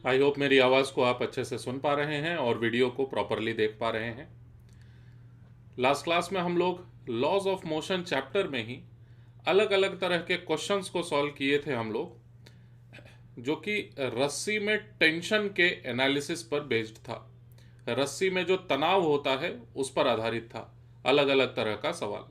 I hope मेरी आवाज़ को आप अच्छे से सुन पा रहे हैं और वीडियो को प्रॉपरली देख पा रहे हैं। लास्ट क्लास में हम लोग लॉज ऑफ मोशन चैप्टर में ही अलग अलग तरह के क्वेश्चंस को सॉल्व किए थे हम लोग, जो कि रस्सी में टेंशन के एनालिसिस पर बेस्ड था। रस्सी में जो तनाव होता है उस पर आधारित था। अलग अलग तरह का सवाल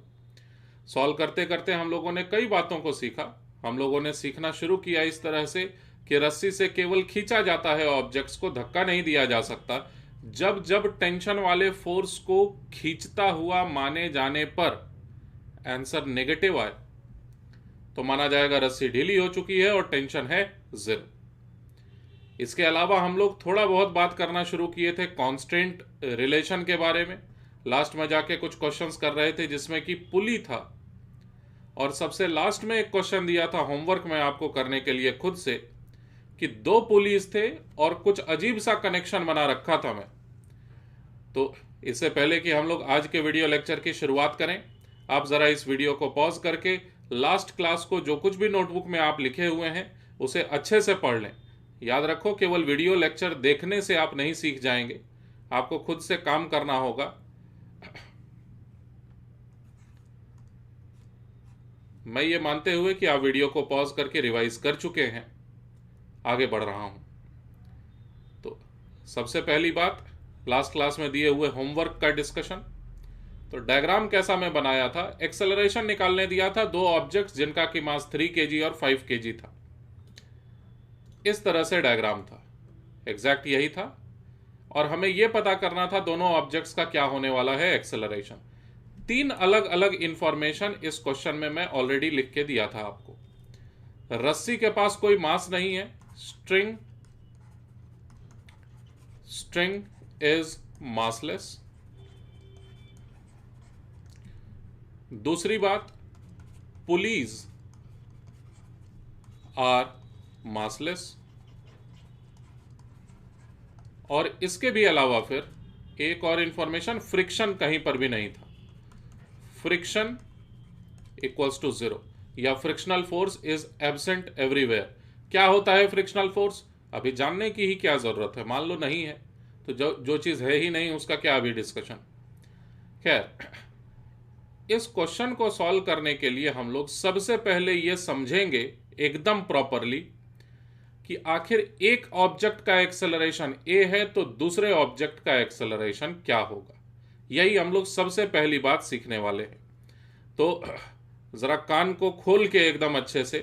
सॉल्व करते करते हम लोगों ने कई बातों को सीखा। हम लोगों ने सीखना शुरू किया इस तरह से कि रस्सी से केवल खींचा जाता है, ऑब्जेक्ट्स को धक्का नहीं दिया जा सकता। जब जब टेंशन वाले फोर्स को खींचता हुआ माने जाने पर आंसर नेगेटिव आए तो माना जाएगा रस्सी ढीली हो चुकी है और टेंशन है जीरो। इसके अलावा हम लोग थोड़ा बहुत बात करना शुरू किए थे कांस्टेंट रिलेशन के बारे में। लास्ट में जाके कुछ क्वेश्चंस कर रहे थे जिसमें कि पुली था, और सबसे लास्ट में एक क्वेश्चन दिया था होमवर्क में आपको करने के लिए खुद से कि दो पुलिस थे और कुछ अजीब सा कनेक्शन बना रखा था मैं। तो इससे पहले कि हम लोग आज के वीडियो लेक्चर की शुरुआत करें, आप ज़रा इस वीडियो को पॉज करके लास्ट क्लास को जो कुछ भी नोटबुक में आप लिखे हुए हैं उसे अच्छे से पढ़ लें। याद रखो, केवल वीडियो लेक्चर देखने से आप नहीं सीख जाएंगे, आपको खुद से काम करना होगा। मैं ये मानते हुए कि आप वीडियो को पॉज करके रिवाइज कर चुके हैं, आगे बढ़ रहा हूं। तो सबसे पहली बात, लास्ट क्लास में दिए हुए होमवर्क का डिस्कशन। तो डायग्राम कैसा मैं बनाया था, एक्सेलरेशन निकालने दिया था दो ऑब्जेक्ट्स जिनका की मास 3 केजी और 5 केजी था। इस तरह से डायग्राम था, एग्जैक्ट यही था, और हमें यह पता करना था दोनों ऑब्जेक्ट्स का क्या होने वाला है एक्सेलरेशन। तीन अलग अलग इंफॉर्मेशन इस क्वेश्चन में मैं ऑलरेडी लिख के दिया था आपको। रस्सी के पास कोई मास नहीं है, स्ट्रिंग इज मासलेस। दूसरी बात, पुलीज आर मासलेस। और इसके भी अलावा फिर एक और इंफॉर्मेशन, फ्रिक्शन कहीं पर भी नहीं था। फ्रिक्शन इक्वल्स टू जीरो, या frictional force is absent everywhere. क्या होता है फ्रिक्शनल फोर्स, अभी जानने की ही क्या जरूरत है। मान लो नहीं है तो जो चीज है ही नहीं उसका क्या अभी डिस्कशन। खैर, इस क्वेश्चन को सॉल्व करने के लिए हम लोग सबसे पहले यह समझेंगे एकदम प्रॉपरली कि आखिर एक ऑब्जेक्ट का एक्सेलरेशन ए है तो दूसरे ऑब्जेक्ट का एक्सेलरेशन क्या होगा। यही हम लोग सबसे पहली बात सीखने वाले हैं। तो जरा कान को खोल के एकदम अच्छे से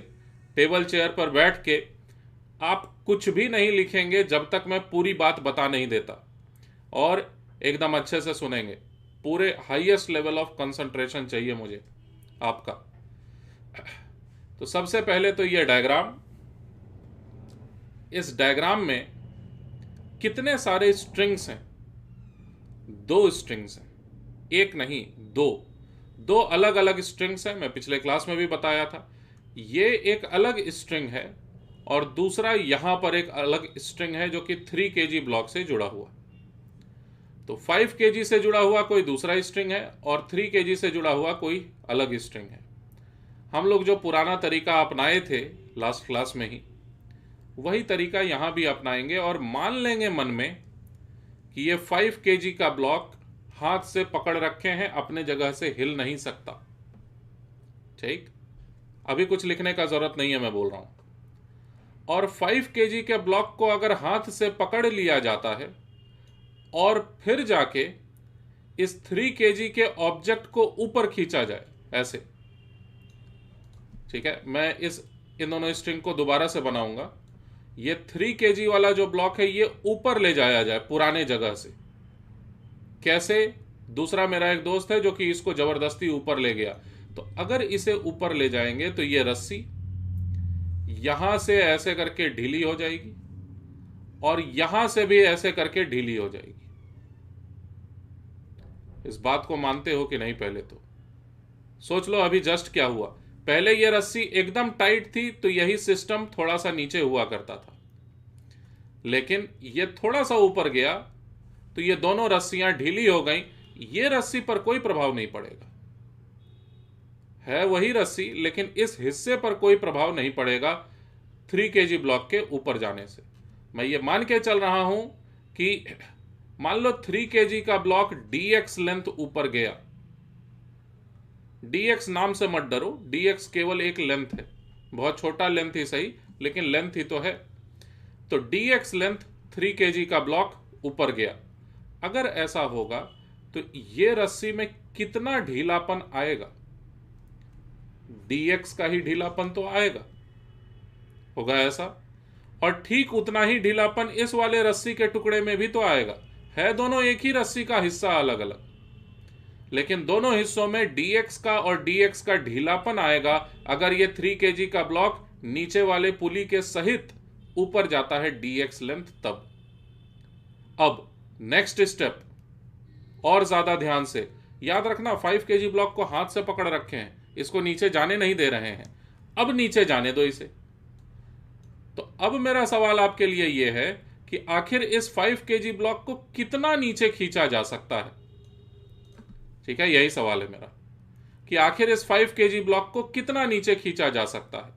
टेबल चेयर पर बैठ के आप कुछ भी नहीं लिखेंगे जब तक मैं पूरी बात बता नहीं देता, और एकदम अच्छे से सुनेंगे। पूरे हाईएस्ट लेवल ऑफ कंसंट्रेशन चाहिए मुझे आपका। तो सबसे पहले तो ये डायग्राम, इस डायग्राम में कितने सारे स्ट्रिंग्स हैं, दो स्ट्रिंग्स हैं, एक नहीं दो अलग अलग स्ट्रिंग्स हैं। मैं पिछले क्लास में भी बताया था, ये एक अलग स्ट्रिंग है और दूसरा यहां पर एक अलग स्ट्रिंग है जो कि 3 केजी ब्लॉक से जुड़ा हुआ। तो 5 केजी से जुड़ा हुआ कोई दूसरा स्ट्रिंग है और 3 केजी से जुड़ा हुआ कोई अलग स्ट्रिंग है। हम लोग जो पुराना तरीका अपनाए थे लास्ट क्लास में ही, वही तरीका यहां भी अपनाएंगे और मान लेंगे मन में कि ये 5 केजी का ब्लॉक हाथ से पकड़ रखे हैं, अपने जगह से हिल नहीं सकता। ठीक, अभी कुछ लिखने का जरूरत नहीं है, मैं बोल रहा हूं। और 5 केजी के ब्लॉक को अगर हाथ से पकड़ लिया जाता है और फिर जाके इस 3 केजी के ऑब्जेक्ट को ऊपर खींचा जाए ऐसे, ठीक है, मैं इन दोनों स्ट्रिंग को दोबारा से बनाऊंगा। ये 3 केजी वाला जो ब्लॉक है ये ऊपर ले जाया जाए पुराने जगह से। कैसे, दूसरा मेरा एक दोस्त है जो कि इसको जबरदस्ती ऊपर ले गया। तो अगर इसे ऊपर ले जाएंगे तो ये रस्सी यहां से ऐसे करके ढीली हो जाएगी और यहां से भी ऐसे करके ढीली हो जाएगी। इस बात को मानते हो कि नहीं? पहले तो सोच लो अभी जस्ट क्या हुआ। पहले ये रस्सी एकदम टाइट थी तो यही सिस्टम थोड़ा सा नीचे हुआ करता था, लेकिन ये थोड़ा सा ऊपर गया तो ये दोनों रस्सियां ढीली हो गई। ये रस्सी पर कोई प्रभाव नहीं पड़ेगा, है वही रस्सी, लेकिन इस हिस्से पर कोई प्रभाव नहीं पड़ेगा 3 केजी ब्लॉक के ऊपर जाने से। मैं ये मान के चल रहा हूं कि मान लो 3 kg का ब्लॉक dx लेंथ ऊपर गया। dx नाम से मत डरो, dx केवल एक लेंथ है, बहुत छोटा लेंथ ही सही, लेकिन लेंथ ही तो है। तो dx लेंथ 3 kg का ब्लॉक ऊपर गया। अगर ऐसा होगा तो ये रस्सी में कितना ढीलापन आएगा? dx का ही ढीलापन तो आएगा, होगा ऐसा। और ठीक उतना ही ढीलापन इस वाले रस्सी के टुकड़े में भी तो आएगा। है दोनों एक ही रस्सी का हिस्सा अलग अलग, लेकिन दोनों हिस्सों में dx का और dx का ढीलापन आएगा अगर ये 3 kg का ब्लॉक नीचे वाले पुली के सहित ऊपर जाता है dx लेंथ तब। अब नेक्स्ट स्टेप और ज्यादा ध्यान से याद रखना, 5 kg ब्लॉक को हाथ से पकड़ रखे हैं, इसको नीचे जाने नहीं दे रहे हैं। अब नीचे जाने दो इसे। तो अब मेरा सवाल आपके लिए यह है कि आखिर इस 5 kg ब्लॉक को कितना नीचे खींचा जा सकता है? ठीक है, यही सवाल है मेरा कि आखिर इस 5 kg ब्लॉक को कितना नीचे खींचा जा सकता है।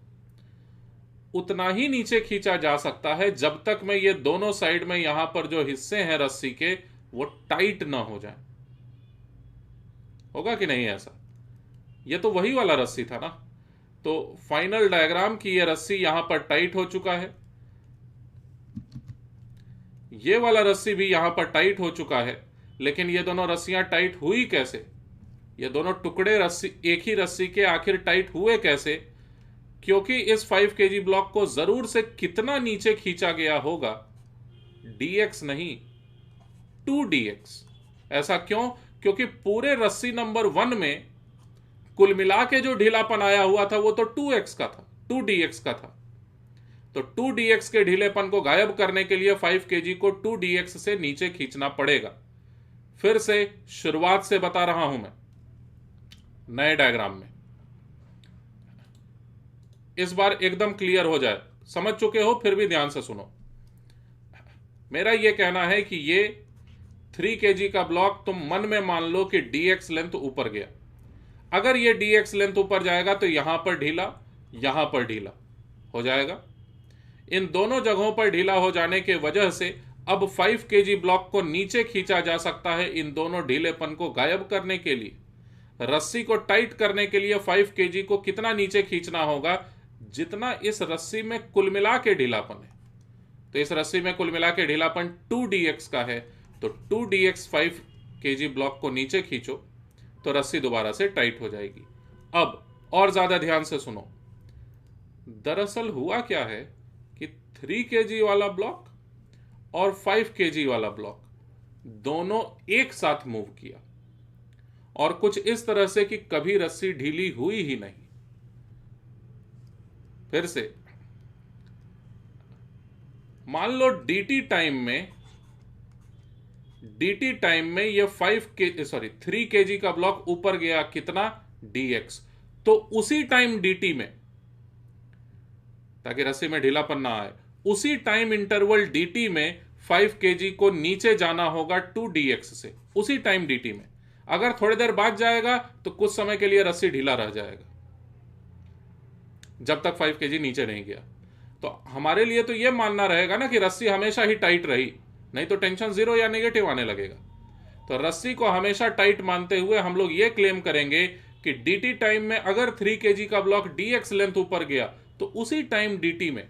उतना ही नीचे खींचा जा सकता है जब तक मैं ये दोनों साइड में यहां पर जो हिस्से हैं रस्सी के वो टाइट ना हो जाए। होगा कि नहीं ऐसा? ये तो वही वाला रस्सी था ना। तो फाइनल डायग्राम की ये रस्सी यहां पर टाइट हो चुका है, ये वाला रस्सी भी यहां पर टाइट हो चुका है। लेकिन ये दोनों रस्सियां टाइट हुई कैसे? ये दोनों टुकड़े रस्सी एक ही रस्सी के आखिर टाइट हुए कैसे? क्योंकि इस 5 kg ब्लॉक को जरूर से कितना नीचे खींचा गया होगा? dx नहीं, 2dx। ऐसा क्यों? क्योंकि पूरे रस्सी नंबर 1 में कुल मिला के जो ढीलापन आया हुआ था वो तो 2x का था, 2dx का था। तो 2dx के ढीलेपन को गायब करने के लिए 5 kg को 2dx से नीचे खींचना पड़ेगा। फिर से शुरुआत से बता रहा हूं मैं नए डायग्राम में, इस बार एकदम क्लियर हो जाए। समझ चुके हो फिर भी ध्यान से सुनो। मेरा यह कहना है कि ये 3 kg का ब्लॉक तुम मन में मान लो कि dx लेंथ ऊपर गया। अगर ये dx लेंथ ऊपर जाएगा तो यहां पर ढीला, यहां पर ढीला हो जाएगा। इन दोनों जगहों पर ढीला हो जाने के वजह से अब 5 kg ब्लॉक को नीचे खींचा जा सकता है। इन दोनों ढीलेपन को गायब करने के लिए, रस्सी को टाइट करने के लिए 5 kg को कितना नीचे खींचना होगा? जितना इस रस्सी में कुल मिला के ढीलापन है। तो इस रस्सी में कुल मिला के ढीलापन 2dx का है, तो 2dx 5 kg ब्लॉक को नीचे खींचो तो रस्सी दोबारा से टाइट हो जाएगी। अब और ज्यादा ध्यान से सुनो। दरअसल हुआ क्या है कि 3 kg वाला ब्लॉक और 5 kg वाला ब्लॉक दोनों एक साथ मूव किया, और कुछ इस तरह से कि कभी रस्सी ढीली हुई ही नहीं। फिर से मान लो dt टाइम में ये 3 kg का ब्लॉक ऊपर गया, कितना? dx। तो उसी टाइम dt में, ताकि रस्सी में ढीलापन ना आए, उसी टाइम इंटरवल dt में 5 kg को नीचे जाना होगा 2dx से। उसी टाइम dt में अगर थोड़ी देर बाद जाएगा तो कुछ समय के लिए रस्सी ढीला रह जाएगा, जब तक 5 kg नीचे नहीं गया। तो हमारे लिए तो यह मानना रहेगा ना कि रस्सी हमेशा ही टाइट रही, नहीं तो टेंशन 0 या नेगेटिव आने लगेगा। तो रस्सी को हमेशा टाइट मानते हुए हम लोग यह क्लेम करेंगे कि dt टाइम में अगर 3 kg का ब्लॉक dx लेंथ ऊपर गया तो उसी टाइम dt में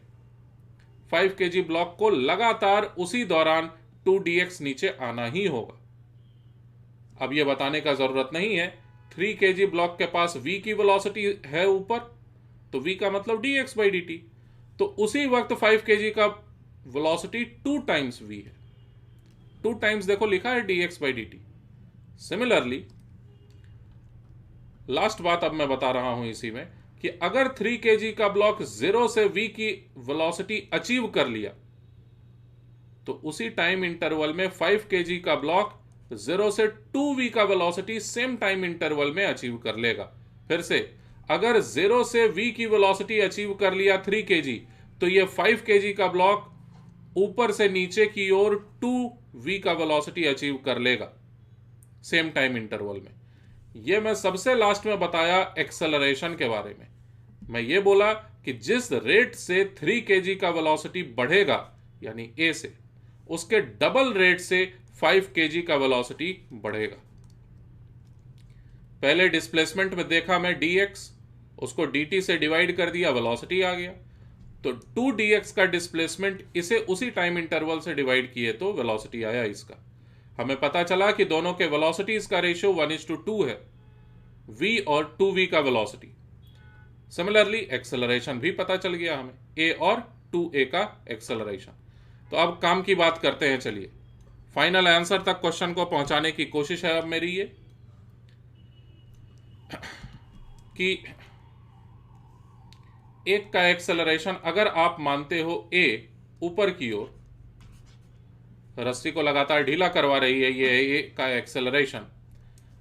5 kg ब्लॉक को लगातार उसी दौरान 2dx नीचे आना ही होगा। अब यह बताने का जरूरत नहीं है 3 kg ब्लॉक के पास v की वेलोसिटी है ऊपर, तो v का मतलब dx/dt। तो उसी वक्त 5 kg का वेलोसिटी 2 टाइम्स v है। 2 टाइम्स देखो लिखा है dx/dt। सिमिलरली लास्ट बात अब मैं बता रहा हूं इसी में कि अगर 3 kg का ब्लॉक 0 से v की वेलोसिटी अचीव कर लिया तो उसी टाइम इंटरवल में 5 kg का ब्लॉक 0 से 2v का वेलोसिटी सेम टाइम इंटरवल में अचीव कर लेगा। फिर से, अगर 0 से v की वेलोसिटी अचीव कर लिया 3 kg तो ये 5 kg का ब्लॉक ऊपर से नीचे की ओर 2v का वेलोसिटी अचीव कर लेगा सेम टाइम इंटरवल में। ये मैं सबसे लास्ट में बताया एक्सेलरेशन के बारे में। मैं ये बोला कि जिस रेट से 3 kg का वेलोसिटी बढ़ेगा यानी ए से, उसके डबल रेट से 5 kg का वेलोसिटी बढ़ेगा। पहले डिस्प्लेसमेंट में देखा मैं dx, उसको dt से डिवाइड कर दिया, वेलोसिटी आ गया। तो 2dx का डिस्प्लेसमेंट इसे उसी टाइम इंटरवल से डिवाइड किए तो वेलोसिटी आया इसका। हमें पता चला कि दोनों के वेलोसिटीज का रेशियो 1:2 है, v और 2v का वेलोसिटी। सिमिलरली एक्सेलरेशन भी पता चल गया हमें, a और 2a का एक्सेलरेशन। तो अब काम की बात करते हैं। चलिए फाइनल आंसर तक क्वेश्चन को पहुंचाने की कोशिश है अब मेरी ये कि एक का एक्सेलरेशन अगर आप मानते हो a ऊपर की ओर, रस्सी को लगातार ढीला करवा रही है ये a का एक्सेलरेशन,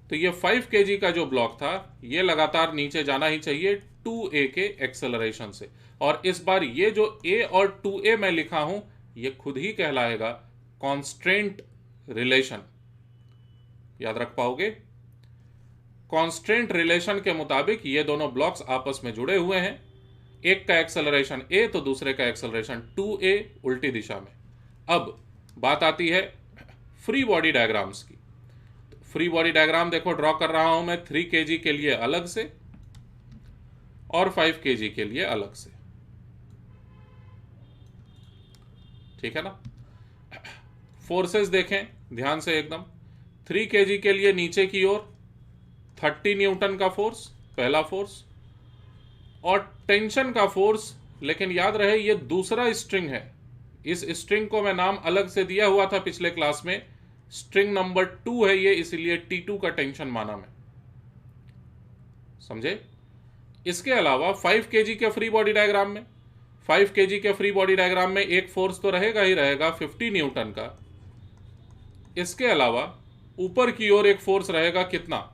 तो ये 5 kg का जो ब्लॉक था ये लगातार नीचे जाना ही चाहिए 2a के एक्सेलरेशन से। और इस बार ये जो a और 2a मैं लिखा हूं ये खुद ही कहलाएगा कांस्टेंट रिलेशन। याद रख पाओगे? कांस्टेंट रिलेशन के मुताबिक ये दोनों ब्लॉक्स आपस में जुड़े हुए हैं। एक का एक्सेलरेशन a तो दूसरे का एक्सेलरेशन 2a उल्टी दिशा में। अब बात आती है फ्री बॉडी डायग्राम्स की। फ्री बॉडी डायग्राम देखो ड्रॉ कर रहा हूं मैं 3 kg के लिए अलग से और 5 kg के लिए अलग से, ठीक है ना। फोर्सेस देखें ध्यान से एकदम। 3 kg के लिए नीचे की ओर 30 न्यूटन का फोर्स, पहला फोर्स, और टेंशन का फोर्स, लेकिन याद रहे ये दूसरा स्ट्रिंग है। इस स्ट्रिंग को मैं नाम अलग से दिया हुआ था पिछले क्लास में, स्ट्रिंग नंबर 2 है ये, इसलिए T2 का टेंशन माना मैं, समझे। इसके अलावा 5 kg के फ्री बॉडी डायग्राम में, 5 kg के फ्री बॉडी डायग्राम में एक फोर्स तो रहेगा ही रहेगा 50 न्यूटन का। इसके अलावा ऊपर की ओर एक फोर्स रहेगा कितना,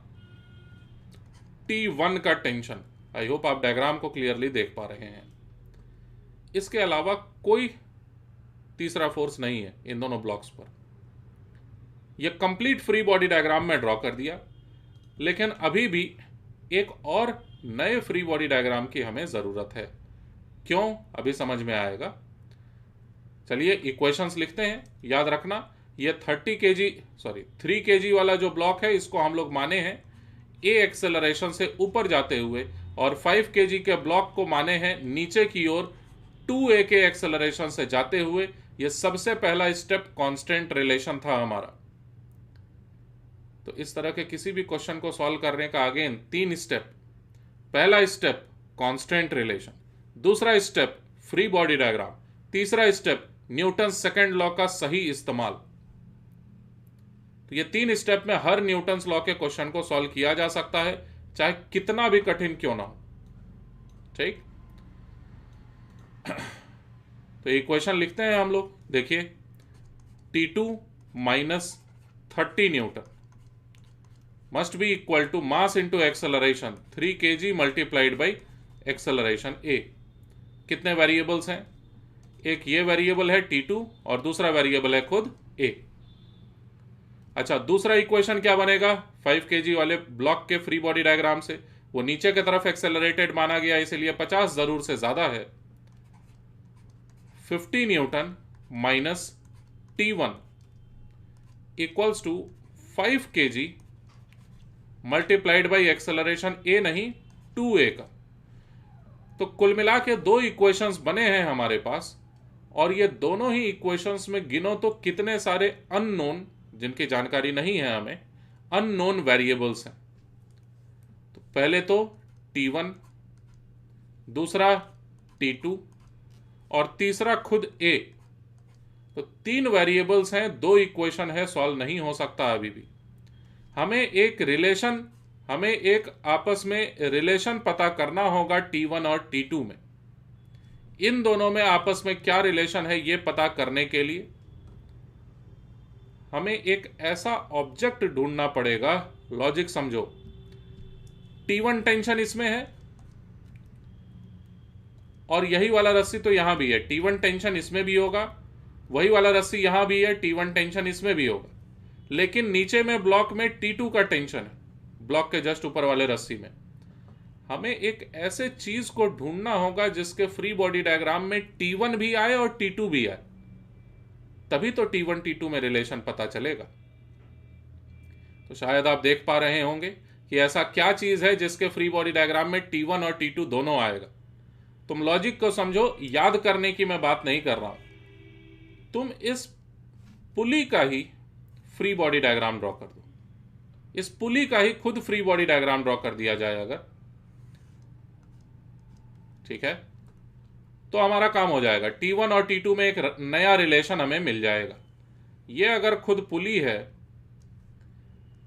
T1 का टेंशन। आई होप आप डायग्राम को क्लियरली देख पा रहे हैं। इसके अलावा कोई तीसरा फोर्स नहीं है इन दोनों ब्लॉक्स पर। यह कंप्लीट फ्री बॉडी डायग्राम में ड्रॉ कर दिया, लेकिन अभी भी एक और नए फ्री बॉडी डायग्राम की हमें जरूरत है। क्यों, अभी समझ में आएगा। चलिए इक्वेशंस लिखते हैं। याद रखना ये 3 kg वाला जो ब्लॉक है इसको हम लोग माने हैं a एक्सेलरेशन से ऊपर जाते हुए, और 5 kg के ब्लॉक को माने हैं नीचे की ओर 2a के एक्सेलरेशन से जाते हुए। ये सबसे पहला स्टेप कांस्टेंट रिलेशन था हमारा। तो इस तरह के किसी भी क्वेश्चन को सॉल्व करने का अगेन 3 स्टेप। पहला स्टेप कांस्टेंट रिलेशन, दूसरा स्टेप फ्री बॉडी डायग्राम, तीसरा स्टेप न्यूटन सेकंड लॉ का सही इस्तेमाल। तो ये 3 स्टेप में हर न्यूटन लॉ के क्वेश्चन को सॉल्व किया जा सकता है, चाहे कितना भी कठिन क्यों ना हो, ठीक। तो इक्वेशन लिखते हैं हम लोग। देखिए T2 minus 30 newton must be equal to mass into acceleration 3 kg multiplied by acceleration a। कितने वेरिएबल्स हैं, एक ये वेरिएबल है T2 और दूसरा वेरिएबल है खुद a। अच्छा, दूसरा इक्वेशन क्या बनेगा 5 kg वाले ब्लॉक के फ्री बॉडी डायग्राम से, वो नीचे की तरफ एक्सेलरेटेड माना गया इसलिए 50 जरूर से ज्यादा है। 50 newton minus T1 equals to 5 kg multiplied by acceleration a नहीं 2a का। तो कुल मिला के 2 इक्वेशंस बने हैं हमारे पास, और ये दोनों ही इक्वेशंस में गिनो तो कितने सारे अननोन, जिनकी जानकारी नहीं है हमें, अननोन वेरिएबल्स हैं। तो पहले तो T1, दूसरा T2 और तीसरा खुद a। तो 3 वेरिएबल्स हैं, 2 इक्वेशन है, सॉल्व नहीं हो सकता अभी भी। हमें एक आपस में रिलेशन पता करना होगा T1 और T2 में। इन दोनों में आपस में क्या रिलेशन है ये पता करने के लिए हमें एक ऐसा ऑब्जेक्ट ढूंढना पड़ेगा। लॉजिक समझो, T1 टेंशन इसमें है और यही वाला रस्सी तो यहां भी है, T1 टेंशन इसमें भी होगा, वही वाला रस्सी यहां भी है, T1 टेंशन इसमें भी होगा। लेकिन नीचे में ब्लॉक में T2 का टेंशन है, ब्लॉक के जस्ट ऊपर वाले रस्सी में। हमें एक ऐसे चीज को ढूंढना होगा जिसके फ्री बॉडी डायग्राम में T1 भी आए और T2 भी आए। तभी तो T1 T2 में रिलेशन पता चलेगा। तो शायद आप देख पा रहे होंगे कि ऐसा क्या चीज है जिसके फ्री बॉडी डायग्राम में T1 और T2 दोनों आएगा। तुम लॉजिक को समझो, याद करने की मैं बात नहीं कर रहा हूं। तुम इस पुली का ही फ्री बॉडी डायग्राम ड्रॉ कर दो, इस पुली का ही खुद फ्री बॉडी डायग्राम ड्रॉ कर दिया जाए अगर, ठीक है, तो हमारा काम हो जाएगा। T1 और T2 में एक नया रिलेशन हमें मिल जाएगा। ये अगर खुद पुली है,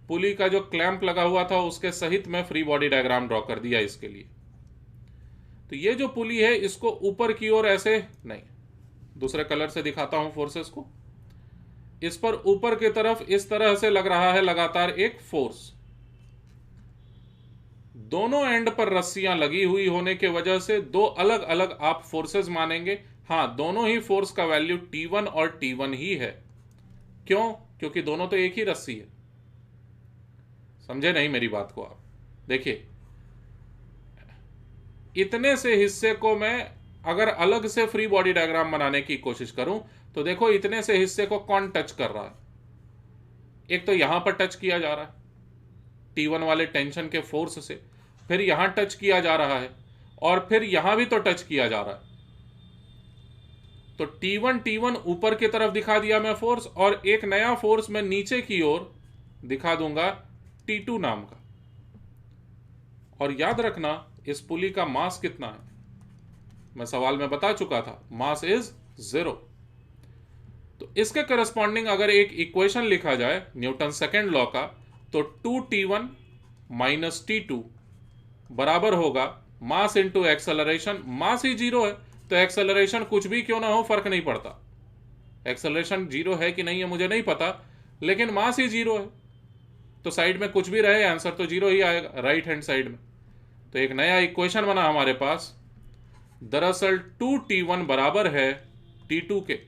पुली का जो क्लैंप लगा हुआ था उसके सहित मैं फ्री बॉडी डायग्राम ड्रॉ कर दिया इसके लिए। तो ये जो पुली है इसको ऊपर की ओर ऐसे नहीं, दूसरे कलर से दिखाता हूं फोर्सेस को। इस पर ऊपर की तरफ इस तरह से लग रहा है लगातार एक फोर्स। दोनों एंड पर रस्सियां लगी हुई होने के वजह से दो अलग अलग आप फोर्सेस मानेंगे। हां, दोनों ही फोर्स का वैल्यू T1 और T1 ही है। क्यों? क्योंकि दोनों तो एक ही रस्सी है। समझे नहीं मेरी बात को आप? देखिए, इतने से हिस्से को मैं अगर अलग से फ्री बॉडी डायग्राम बनाने की कोशिश करूं तो देखो, इतने से हिस्से को कौन टच कर रहा है? एक तो यहां पर टच किया जा रहा है T1 वाले टेंशन के फोर्स से, फिर यहां टच किया जा रहा है, और फिर यहां भी तो टच किया जा रहा है। तो T1 ऊपर की तरफ दिखा दिया मैं फोर्स, और एक नया फोर्स मैं नीचे की ओर दिखा दूंगा T2 नाम का। और याद रखना, इस पुली का मास कितना है? मैं सवाल में बता चुका था, मास इज 0। तो इसके करस्पॉन्डिंग अगर एक इक्वेशन लिखा जाए न्यूटन सेकेंड लॉ का, तो 2T1 माइनस T2 बराबर होगा मास इंटू एक्सेलरेशन। मास ही 0 है तो एक्सेलरेशन कुछ भी क्यों ना हो फर्क नहीं पड़ता। एक्सेलरेशन 0 है कि नहीं है मुझे नहीं पता, लेकिन मास ही 0 है तो साइड में कुछ भी रहे आंसर तो 0 ही आएगा, राइट हैंड साइड में। तो एक नया इक्वेशन बना हमारे पास। दरअसल 2T1 बराबर है T2 के।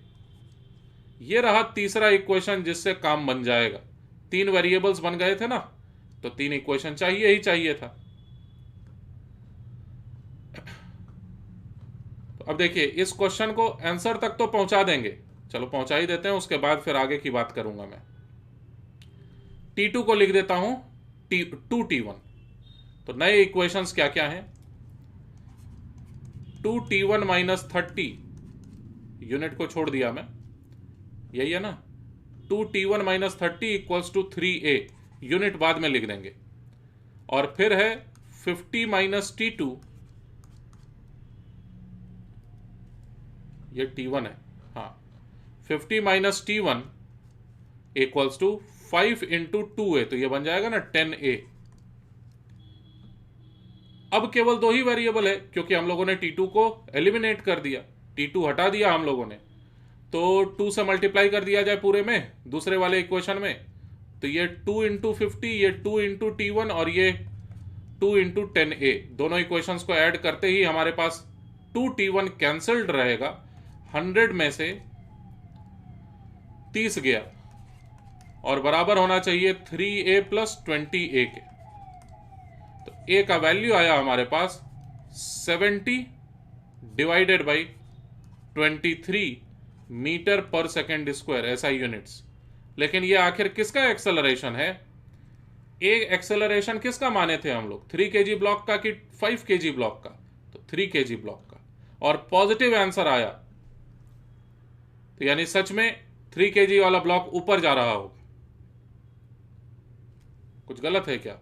ये रहा तीसरा इक्वेशन जिससे काम बन जाएगा। 3 वेरिएबल्स बन गए थे ना, तो 3 इक्वेशन चाहिए ही चाहिए था। तो अब देखिए, इस क्वेश्चन को आंसर तक तो पहुंचा देंगे, चलो पहुंचा ही देते हैं, उसके बाद फिर आगे की बात करूंगा मैं। T2 को लिख देता हूं 2T1। तो नए इक्वेशंस क्या क्या हैं? 2T1 माइनस 30, यूनिट को छोड़ दिया मैं, यही है ना। 2T1 minus 30 equals to 3A, unit बाद में लिख देंगे। और फिर है 50 माइनस T2, ये T1 है, हाँ, 50 minus T1 equals to 5 into 2A, तो ये बन जाएगा ना 10A। अब केवल 2 ही वेरिएबल है क्योंकि हम लोगों ने T2 को एलिमिनेट कर दिया, T2 हटा दिया हम लोगों ने। तो 2 से मल्टीप्लाई कर दिया जाए पूरे में, दूसरे वाले इक्वेशन में, तो ये 2 इंटू 50, ये 2 इंटू T1 और ये 2 इंटू 10A। दोनों इक्वेशंस को ऐड करते ही हमारे पास 2T1 कैंसल्ड रहेगा, 100 में से 30 गया और बराबर होना चाहिए 3A प्लस 20A के। तो A का वैल्यू आया हमारे पास 70 divided by 23 metre per second square, ऐसा यूनिट्स। लेकिन ये आखिर किसका एक्सेलरेशन है? एक एक्सेलरेशन किसका माने थे हम लोग, 3 kg ब्लॉक का कि 5 kg ब्लॉक का? तो 3 kg ब्लॉक का, और पॉजिटिव आंसर आया, तो यानी सच में 3 kg वाला ब्लॉक ऊपर जा रहा होगा। कुछ गलत है क्या?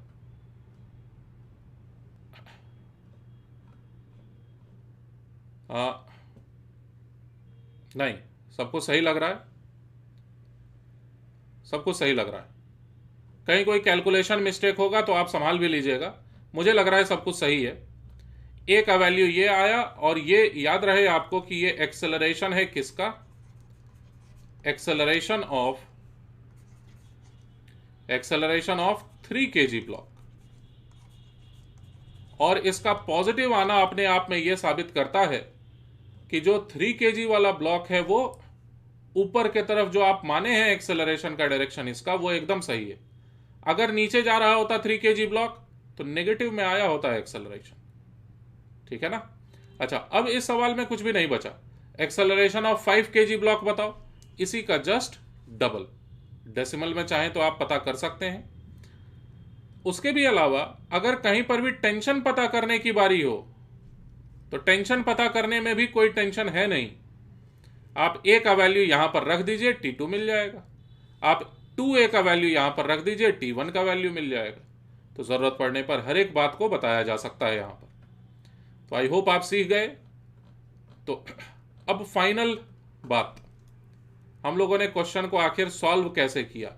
नहीं, सबको सही लग रहा है, सबको सही लग रहा है। कहीं कोई कैलकुलेशन मिस्टेक होगा तो आप संभाल भी लीजिएगा, मुझे लग रहा है सब कुछ सही है। ए का वैल्यू ये आया, और ये याद रहे आपको कि ये एक्सेलरेशन है किसका? Acceleration of 3 kg block. और इसका पॉजिटिव आना अपने आप में यह साबित करता है कि जो 3 kg वाला ब्लॉक है वो ऊपर के तरफ जो आप माने हैं एक्सेलरेशन का डायरेक्शन इसका, वो एकदम सही है। अगर नीचे जा रहा होता 3 kg ब्लॉक तो नेगेटिव में आया होता एक्सेलरेशन, ठीक है ना। अच्छा, अब इस सवाल में कुछ भी नहीं बचा। एक्सेलरेशन ऑफ 5 kg ब्लॉक बताओ, इसी का जस्ट डबल। डेसिमल में चाहें तो आप पता कर सकते हैं। उसके भी अलावा अगर कहीं पर भी टेंशन पता करने की बारी हो तो टेंशन पता करने में भी कोई टेंशन है नहीं। आप a का वैल्यू यहां पर रख दीजिए, t2 मिल जाएगा। आप 2a का वैल्यू यहां पर रख दीजिए, t1 का वैल्यू मिल जाएगा। तो जरूरत पड़ने पर हर एक बात को बताया जा सकता है यहां पर। तो आई होप आप सीख गए। तो अब फाइनल बात, हम लोगों ने क्वेश्चन को आखिर सॉल्व कैसे किया।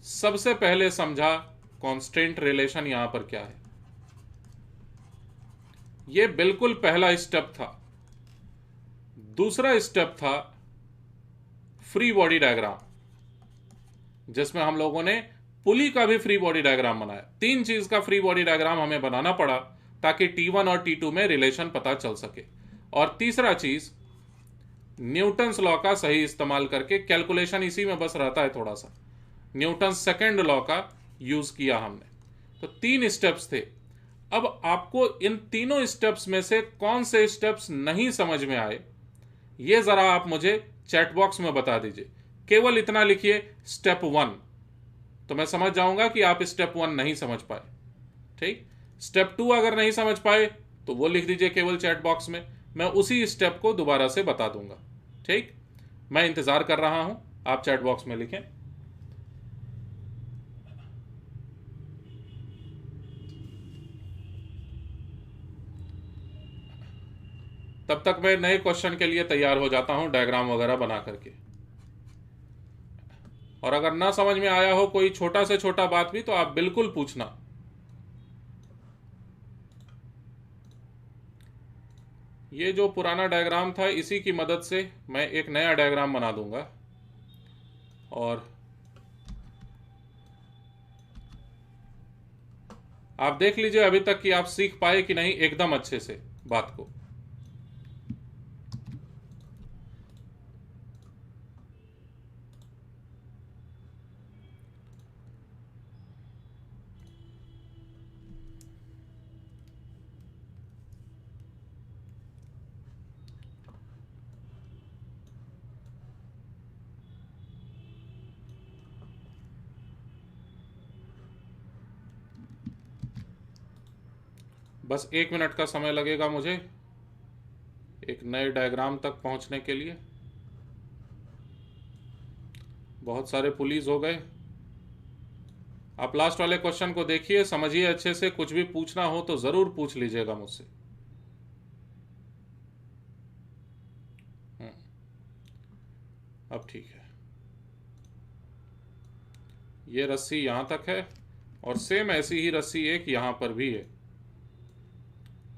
सबसे पहले समझा कांस्टेंट रिलेशन यहां पर क्या है। यह बिल्कुल पहला स्टेप था। दूसरा स्टेप था फ्री बॉडी डायग्राम, जिसमें हम लोगों ने पुली का भी फ्री बॉडी डायग्राम बनाया। तीन चीज का फ्री बॉडी डायग्राम हमें बनाना पड़ा ताकि T1 और T2 में रिलेशन पता चल सके। और तीसरा चीज न्यूटन्स लॉ का सही इस्तेमाल करके, कैलकुलेशन इसी में बस रहता है थोड़ा सा, न्यूटन सेकेंड लॉ का यूज किया हमने। तो 3 स्टेप्स थे। अब आपको इन तीनों स्टेप्स में से कौन से स्टेप्स नहीं समझ में आए, ये जरा आप मुझे चैट बॉक्स में बता दीजिए। केवल इतना लिखिए स्टेप 1, तो मैं समझ जाऊंगा कि आप स्टेप 1 नहीं समझ पाए। ठीक, स्टेप 2 अगर नहीं समझ पाए तो वो लिख दीजिए केवल चैट बॉक्स में, मैं उसी स्टेप को दोबारा से बता दूंगा। ठीक, मैं इंतजार कर रहा हूं, आप चैट बॉक्स में लिखें। तब तक मैं नए क्वेश्चन के लिए तैयार हो जाता हूं डायग्राम वगैरह बना करके। और अगर ना समझ में आया हो कोई छोटा से छोटा बात भी तो आप बिल्कुल पूछना। ये जो पुराना डायग्राम था इसी की मदद से मैं एक नया डायग्राम बना दूंगा। और आप देख लीजिए अभी तक कि आप सीख पाए कि नहीं एकदम अच्छे से बात को। बस 1 मिनट का समय लगेगा मुझे एक नए डायग्राम तक पहुंचने के लिए। बहुत सारे पुलीज हो गए। आप लास्ट वाले क्वेश्चन को देखिए, समझिए अच्छे से। कुछ भी पूछना हो तो जरूर पूछ लीजिएगा मुझसे। अब ठीक है, ये रस्सी यहां तक है और सेम ऐसी ही रस्सी एक यहां पर भी है,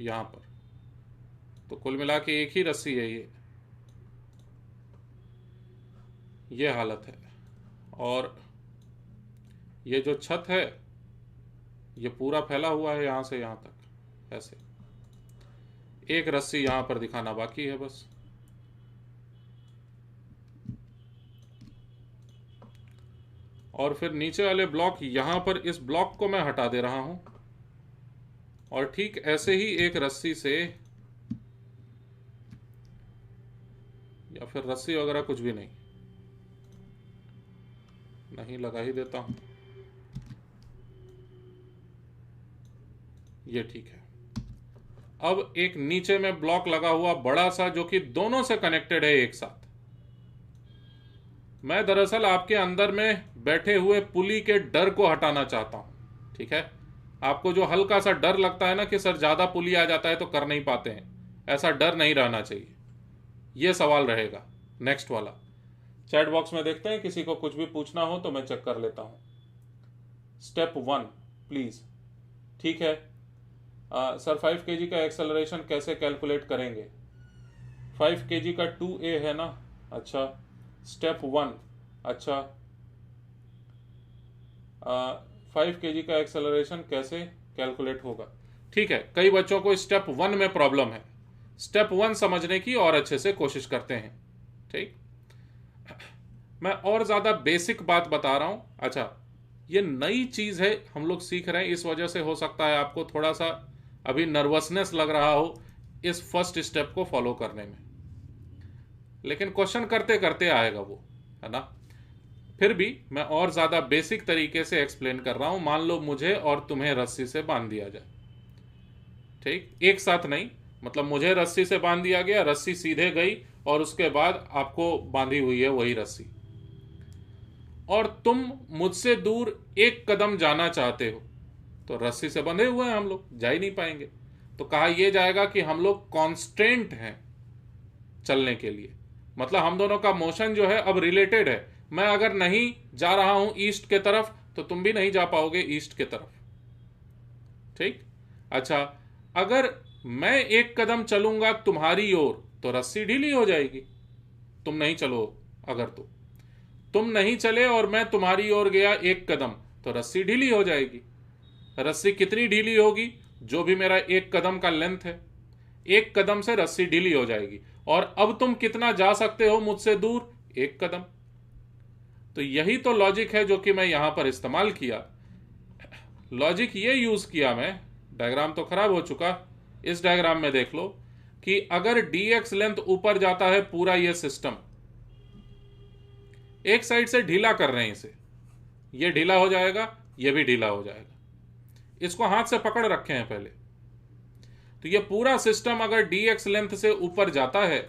यहां पर। तो कुल मिला के एक ही रस्सी है ये हालत है। और ये जो छत है ये पूरा फैला हुआ है यहां से यहां तक ऐसे। एक रस्सी यहां पर दिखाना बाकी है बस। और फिर नीचे वाले ब्लॉक, यहां पर इस ब्लॉक को मैं हटा दे रहा हूं और ठीक ऐसे ही एक रस्सी से, या फिर रस्सी वगैरह कुछ भी नहीं लगा ही देता हूं। ये ठीक है। अब एक नीचे में ब्लॉक लगा हुआ बड़ा सा जो कि दोनों से कनेक्टेड है एक साथ। मैं दरअसल आपके अंदर में बैठे हुए पुली के डर को हटाना चाहता हूं। ठीक है, आपको जो हल्का सा डर लगता है ना कि सर ज्यादा पुली आ जाता है तो कर नहीं पाते हैं, ऐसा डर नहीं रहना चाहिए। यह सवाल रहेगा नेक्स्ट वाला। चैट बॉक्स में देखते हैं, किसी को कुछ भी पूछना हो तो मैं चेक कर लेता हूं। Step 1 please. ठीक है सर, 5 kg का एक्सेलरेशन कैसे कैलकुलेट करेंगे? 5 kg का 2a है ना। अच्छा, स्टेप 1। अच्छा 5 kg का एक्सेलरेशन कैसे कैलकुलेट होगा? ठीक है, कई बच्चों को स्टेप 1 में प्रॉब्लम है। स्टेप 1 समझने की और अच्छे से कोशिश करते हैं। ठीक, मैं और ज्यादा बेसिक बात बता रहा हूं। अच्छा, ये नई चीज है, हम लोग सीख रहे हैं, इस वजह से हो सकता है आपको थोड़ा सा अभी नर्वसनेस लग रहा हो इस फर्स्ट स्टेप को फॉलो करने में, लेकिन क्वेश्चन करते करते आएगा वो। है ना। फिर भी मैं और ज्यादा बेसिक तरीके से एक्सप्लेन कर रहा हूं। मान लो मुझे और तुम्हें रस्सी से बांध दिया जाए, ठीक, एक साथ नहीं, मतलब मुझे रस्सी से बांध दिया गया, रस्सी सीधे गई और उसके बाद आपको बांधी हुई है वही रस्सी, और तुम मुझसे दूर एक कदम जाना चाहते हो, तो रस्सी से बंधे हुए हैं हम लोग, जा ही नहीं पाएंगे। तो कहा यह जाएगा कि हम लोग कॉन्स्टेंट हैं चलने के लिए, मतलब हम दोनों का मोशन जो है अब रिलेटेड है। मैं अगर नहीं जा रहा हूं ईस्ट के तरफ तो तुम भी नहीं जा पाओगे ईस्ट के तरफ, ठीक। अच्छा, अगर मैं एक कदम चलूंगा तुम्हारी ओर तो रस्सी ढीली हो जाएगी, तुम नहीं चलो, अगर तो तुम नहीं चले और मैं तुम्हारी ओर गया एक कदम तो रस्सी ढीली हो जाएगी। रस्सी कितनी ढीली होगी? जो भी मेरा एक कदम का लेंथ है, एक कदम से रस्सी ढीली हो जाएगी। और अब तुम कितना जा सकते हो मुझसे दूर? एक कदम। तो यही तो लॉजिक है जो कि मैं यहां पर इस्तेमाल किया। लॉजिक ये यूज किया मैं, डायग्राम तो खराब हो चुका, इस डायग्राम में देख लो कि अगर dx लेंथ ऊपर जाता है, पूरा ये सिस्टम एक साइड से ढीला कर रहे हैं इसे, ये ढीला हो जाएगा, ये भी ढीला हो जाएगा, इसको हाथ से पकड़ रखे हैं पहले। तो ये पूरा सिस्टम अगर dx लेंथ से ऊपर जाता है,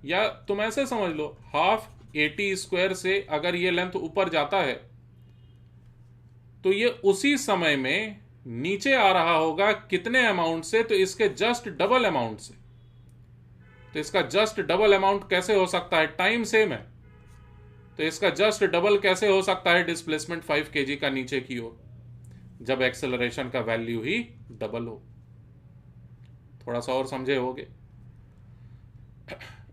या तुम ऐसे समझ लो हाफ AT स्क्वायर से अगर ये लेंथ ऊपर जाता है, तो ये उसी समय में नीचे आ रहा होगा कितने अमाउंट से? तो इसके जस्ट डबल अमाउंट से। तो इसका जस्ट डबल अमाउंट कैसे हो सकता है? टाइम सेम है, तो इसका जस्ट डबल कैसे हो सकता है? डिस्प्लेसमेंट 5 kg का नीचे की ओर, जब एक्सेलरेशन का वैल्यू ही डबल हो। थोड़ा सा और समझे होगे।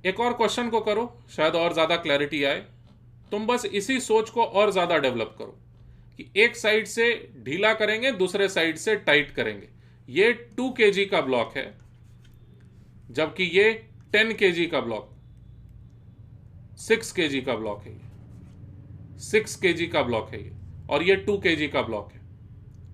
एक और क्वेश्चन को करो, शायद और ज्यादा क्लैरिटी आए। तुम बस इसी सोच को और ज्यादा डेवलप करो कि एक साइड से ढीला करेंगे, दूसरे साइड से टाइट करेंगे। ये 2 kg का ब्लॉक है, जबकि ये 10 kg का ब्लॉक, 6 kg का ब्लॉक है, ये 6 kg का ब्लॉक है ये, और ये 2 kg का ब्लॉक है,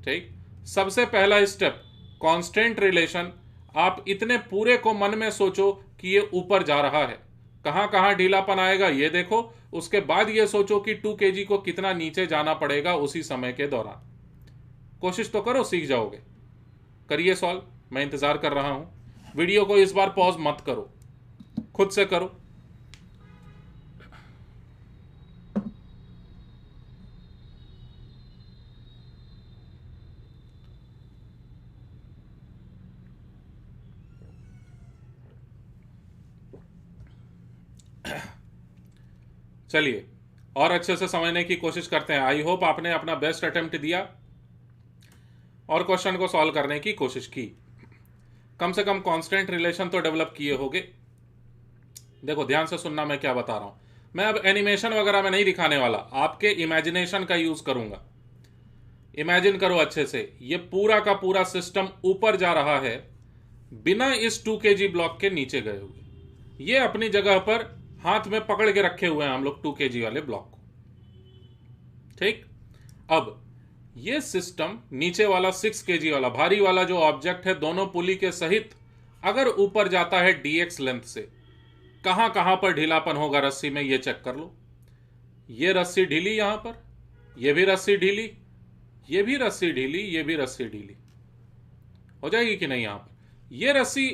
ठीक। सबसे पहला स्टेप कांस्टेंट रिलेशन। आप इतने पूरे को मन में सोचो कि ये ऊपर जा रहा है, कहां कहां ढीलापन आएगा ये देखो, उसके बाद ये सोचो कि 2 kg को कितना नीचे जाना पड़ेगा उसी समय के दौरान। कोशिश तो करो, सीख जाओगे। करिए सॉल्व, मैं इंतजार कर रहा हूं। वीडियो को इस बार पॉज मत करो, खुद से करो। चलिए और अच्छे से समझने की कोशिश करते हैं। आई होप आपने अपना बेस्ट अटेम्प्ट दिया और क्वेश्चन को सॉल्व करने की कोशिश की। कम से कम कांस्टेंट रिलेशन तो डेवलप किए होगे। देखो ध्यान से सुनना मैं क्या बता रहा हूं। मैं अब एनिमेशन वगैरह में नहीं दिखाने वाला, आपके इमेजिनेशन का यूज करूंगा। इमेजिन करो अच्छे से, ये पूरा का पूरा सिस्टम ऊपर जा रहा है बिना इस 2 kg ब्लॉक के नीचे गए हुए। ये अपनी जगह पर हाथ में पकड़ के रखे हुए हैं हम लोग 2 kg वाले ब्लॉक को, ठीक। अब ये सिस्टम नीचे वाला 6 kg वाला भारी वाला जो ऑब्जेक्ट है, दोनों पुली के सहित अगर ऊपर जाता है dx लेंथ से, कहां कहां पर ढीलापन होगा रस्सी में ये चेक कर लो। ये रस्सी ढीली, यहां पर ये भी रस्सी ढीली, ये भी रस्सी ढीली, ये भी रस्सी ढीली हो जाएगी कि नहीं? यहां पर ये रस्सी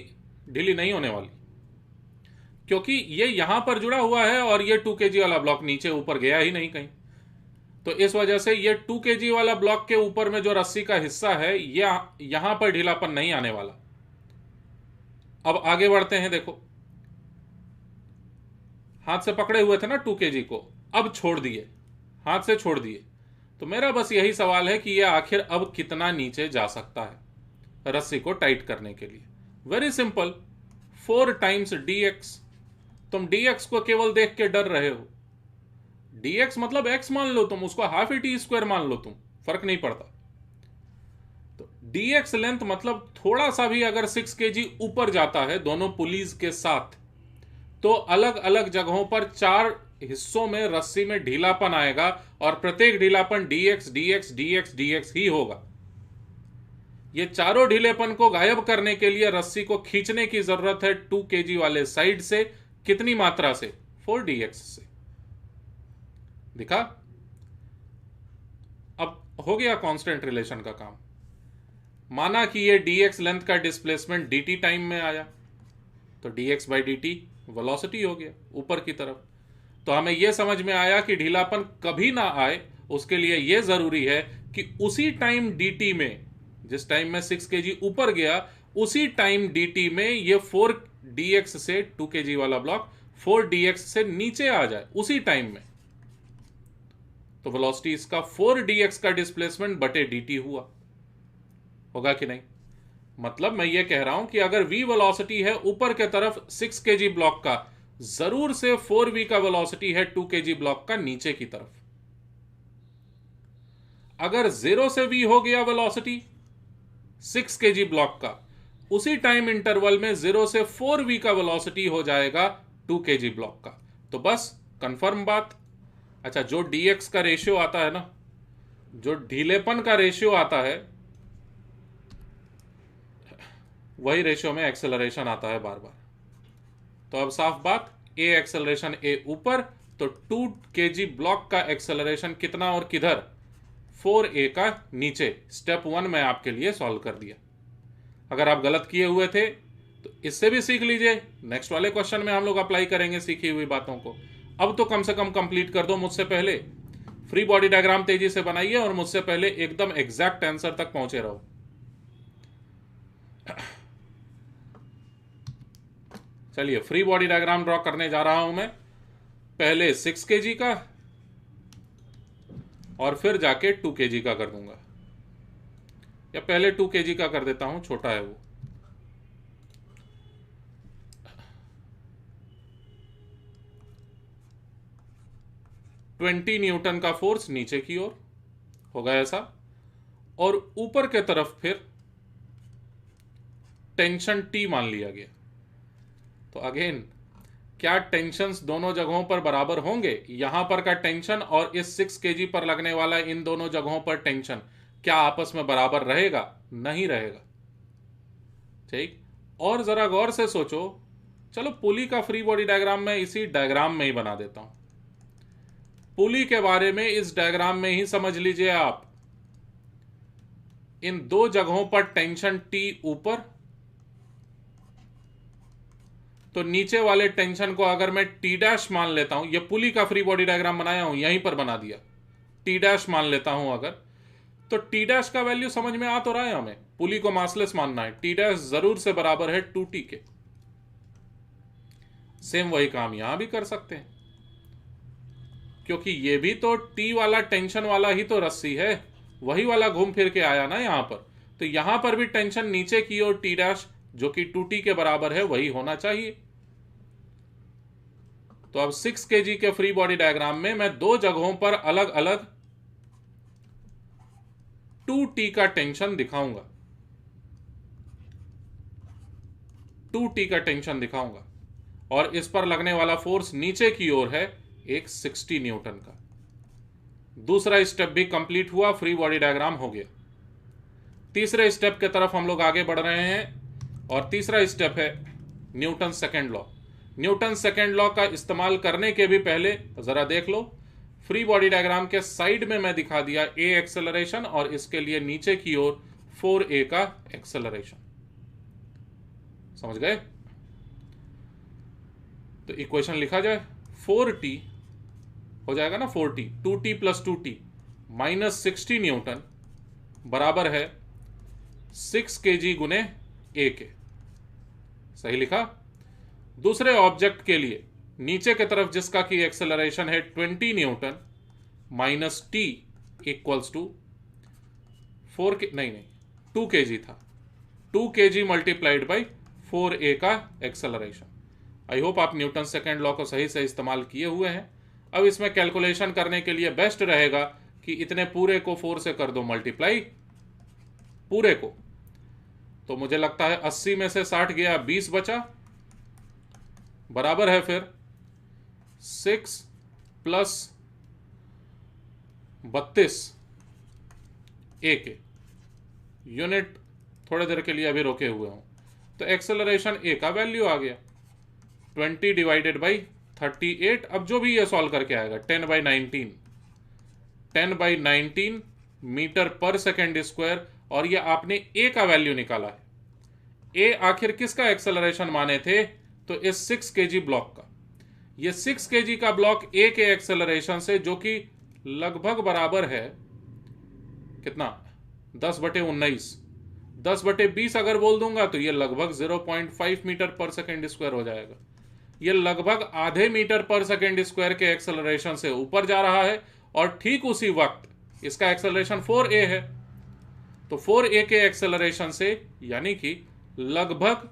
ढीली नहीं होने वाली, क्योंकि ये यहां पर जुड़ा हुआ है और ये 2 kg वाला ब्लॉक नीचे ऊपर गया ही नहीं कहीं। तो इस वजह से ये 2 kg वाला ब्लॉक के ऊपर में जो रस्सी का हिस्सा है, ये यहां पर ढीलापन नहीं आने वाला। अब आगे बढ़ते हैं। देखो हाथ से पकड़े हुए थे ना 2 kg को, अब छोड़ दिए, हाथ से छोड़ दिए। तो मेरा बस यही सवाल है कि ये आखिर अब कितना नीचे जा सकता है रस्सी को टाइट करने के लिए। Very simple, 4 times dx। तुम dx को केवल देख के डर रहे हो। dx मतलब x मान लो तुम, उसको हाफ AT स्क्वायर मान लो तुम, फर्क नहीं पड़ता। तो dx लेंथ मतलब थोड़ा सा भी अगर 6 kg ऊपर जाता है दोनों पुलीज के साथ, तो अलग अलग जगहों पर 4 हिस्सों में रस्सी में ढीलापन आएगा और प्रत्येक ढीलापन dx dx dx dx ही होगा। ये चारों ढीलेपन को गायब करने के लिए रस्सी को खींचने की जरूरत है 2 kg वाले साइड से। कितनी मात्रा से? 4 dx से। दिखा? अब हो गया कांस्टेंट रिलेशन का काम। माना कि ये dx लेंथ का डिस्प्लेसमेंट dt टाइम में आया, तो dx बाई dt वेलोसिटी हो गया ऊपर की तरफ। तो हमें यह समझ में आया कि ढीलापन कभी ना आए, उसके लिए यह जरूरी है कि उसी टाइम dt में, जिस टाइम में 6 kg ऊपर गया, उसी टाइम dt में ये 4dx से 2 kg वाला ब्लॉक 4dx से नीचे आ जाए उसी टाइम में। तो वेलोसिटी इसका 4dx का डिस्प्लेसमेंट बटे dt हुआ, होगा कि नहीं? मतलब मैं ये कह रहा हूं कि अगर v वेलोसिटी है ऊपर के तरफ 6 kg ब्लॉक का, जरूर से 4v का वेलोसिटी है 2 kg ब्लॉक का नीचे की तरफ। अगर 0 से v हो गया वेलोसिटी 6 kg ब्लॉक का, उसी टाइम इंटरवल में 0 से 4v का वेलोसिटी हो जाएगा 2 kg ब्लॉक का। तो बस कंफर्म बात। अच्छा, जो dx का रेशियो आता है ना, जो ढीलेपन का रेशियो आता है, वही रेशियो में एक्सेलरेशन आता है बार बार। तो अब साफ बात, a एक्सेलरेशन a ऊपर, तो 2 kg ब्लॉक का एक्सेलरेशन कितना और किधर? 4a का नीचे। स्टेप 1 में आपके लिए सॉल्व कर दिया। अगर आप गलत किए हुए थे तो इससे भी सीख लीजिए, नेक्स्ट वाले क्वेश्चन में हम लोग अप्लाई करेंगे सीखी हुई बातों को। अब तो कम से कम कंप्लीट कर दो मुझसे पहले। फ्री बॉडी डायग्राम तेजी से बनाइए और मुझसे पहले एकदम एग्जैक्ट आंसर तक पहुंचे रहो। चलिए, फ्री बॉडी डायग्राम ड्रॉ करने जा रहा हूं मैं। पहले 6 kg का और फिर जाके 2 kg का कर दूंगा, या पहले 2 kg का कर देता हूं, छोटा है वो। न्यूटन का फोर्स नीचे की ओर होगा ऐसा, और ऊपर के तरफ फिर टेंशन T मान लिया गया। तो अगेन, क्या टेंशन्स दोनों जगहों पर बराबर होंगे? यहां पर का टेंशन और इस 6 kg पर लगने वाला इन दोनों जगहों पर टेंशन क्या आपस में बराबर रहेगा? नहीं रहेगा। ठीक, और जरा गौर से सोचो। चलो, पुली का फ्री बॉडी डायग्राम मैं इसी डायग्राम में ही बना देता हूं। पुली के बारे में इस डायग्राम में ही समझ लीजिए आप। इन दो जगहों पर टेंशन T ऊपर, तो नीचे वाले टेंशन को अगर मैं T डैश मान लेता हूं, यह पुली का फ्री बॉडी डायग्राम बनाया हूं, यहीं पर बना दिया, T डैश मान लेता हूं अगर, तो T डैश का वैल्यू समझ में आ तो रहा है हमें। पुली को मासलेस मानना है, T डैश जरूर से बराबर है 2T के। सेम वही काम यहां भी कर सकते हैं, क्योंकि ये भी तो T वाला टेंशन वाला ही तो रस्सी है, वही वाला घूम फिर के आया ना यहां पर। तो यहां पर भी टेंशन नीचे की ओर T डैश जो कि 2T के बराबर है वही होना चाहिए। तो अब 6 kg के फ्री बॉडी डायग्राम में मैं दो जगहों पर अलग अलग 2T का टेंशन दिखाऊंगा, 2T का टेंशन दिखाऊंगा, और इस पर लगने वाला फोर्स नीचे की ओर है एक 60 न्यूटन का। दूसरा स्टेप भी कंप्लीट हुआ, फ्री बॉडी डायग्राम हो गया। तीसरे स्टेप की तरफ हम लोग आगे बढ़ रहे हैं, और तीसरा स्टेप है Newton second law. Newton second law का इस्तेमाल करने के भी पहले जरा देख लो, फ्री बॉडी डायग्राम के साइड में मैं दिखा दिया a एक्सेलरेशन, और इसके लिए नीचे की ओर 4a का एक्सेलरेशन। समझ गए? तो इक्वेशन लिखा जाए, 4t हो जाएगा ना, 4t 2t plus 2t minus 60 Newton बराबर है 6 kg गुने a के। सही लिखा? दूसरे ऑब्जेक्ट के लिए नीचे की तरफ जिसका की एक्सेलरेशन है 20 newton minus t equals to 2 kg था, 2 kg मल्टीप्लाइड बाई 4a का एक्सेलरेशन। आई होप आप न्यूटन सेकेंड लॉ को सही से इस्तेमाल किए हुए हैं। अब इसमें कैलकुलेशन करने के लिए बेस्ट रहेगा कि इतने पूरे को 4 से कर दो मल्टीप्लाई, पूरे को। तो मुझे लगता है 80 में से 60 गया, 20 बचा, बराबर है फिर 6 प्लस 32 a के। यूनिट थोड़ी देर के लिए अभी रोके हुए हूं, तो एक्सेलरेशन a का वैल्यू आ गया 20 डिवाइडेड बाई 38। अब जो भी ये सॉल्व करके आएगा 10/19 10/19 मीटर पर सेकेंड स्क्वायर, और ये आपने ए का वैल्यू निकाला है। ए आखिर किसका एक्सेलरेशन माने थे? तो इस 6 kg ब्लॉक का। ये 6 kg का ब्लॉक ए के एक्सेलरेशन से, जो कि लगभग बराबर है कितना, 10/19, 10/20 अगर बोल दूंगा तो ये लगभग 0.5 मीटर पर सेकेंड स्क्वायर हो जाएगा। ये लगभग आधे मीटर पर सेकेंड स्क्वायर के एक्सेलरेशन से ऊपर जा रहा है, और ठीक उसी वक्त इसका एक्सेलरेशन 4a है। तो 4a के एक्सेलरेशन से, यानी कि लगभग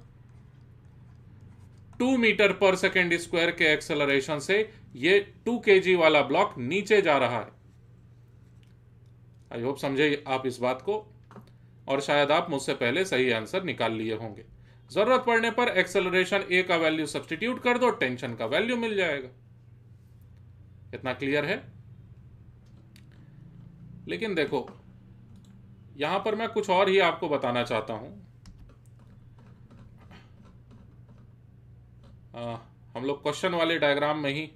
2 मीटर पर सेकेंड स्क्वायर के एक्सेलरेशन से ये 2 kg वाला ब्लॉक नीचे जा रहा है। आई होप समझे आप इस बात को, और शायद आप मुझसे पहले सही आंसर निकाल लिए होंगे। जरूरत पड़ने पर एक्सेलरेशन ए का वैल्यू सब्स्टिट्यूट कर दो, टेंशन का वैल्यू मिल जाएगा। इतना क्लियर है? लेकिन देखो, यहां पर मैं कुछ और ही आपको बताना चाहता हूं। हम लोग क्वेश्चन वाले डायग्राम में ही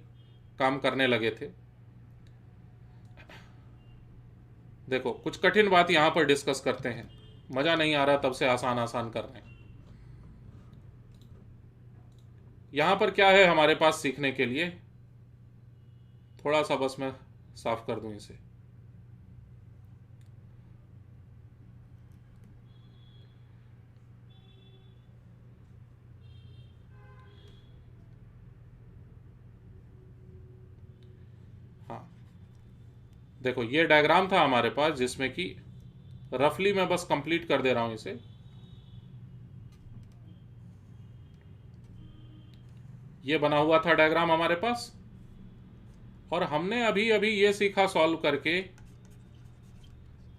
काम करने लगे थे। देखो, कुछ कठिन बात यहां पर डिस्कस करते हैं। मजा नहीं आ रहा तब से आसान आसान कर रहे हैं। यहां पर क्या है हमारे पास सीखने के लिए? थोड़ा सा बस मैं साफ कर दूं इसे। हाँ, देखो, ये डायग्राम था हमारे पास, जिसमें कि रफली मैं बस कंप्लीट कर दे रहा हूं इसे। ये बना हुआ था डायग्राम हमारे पास, और हमने अभी अभी ये सीखा सॉल्व करके।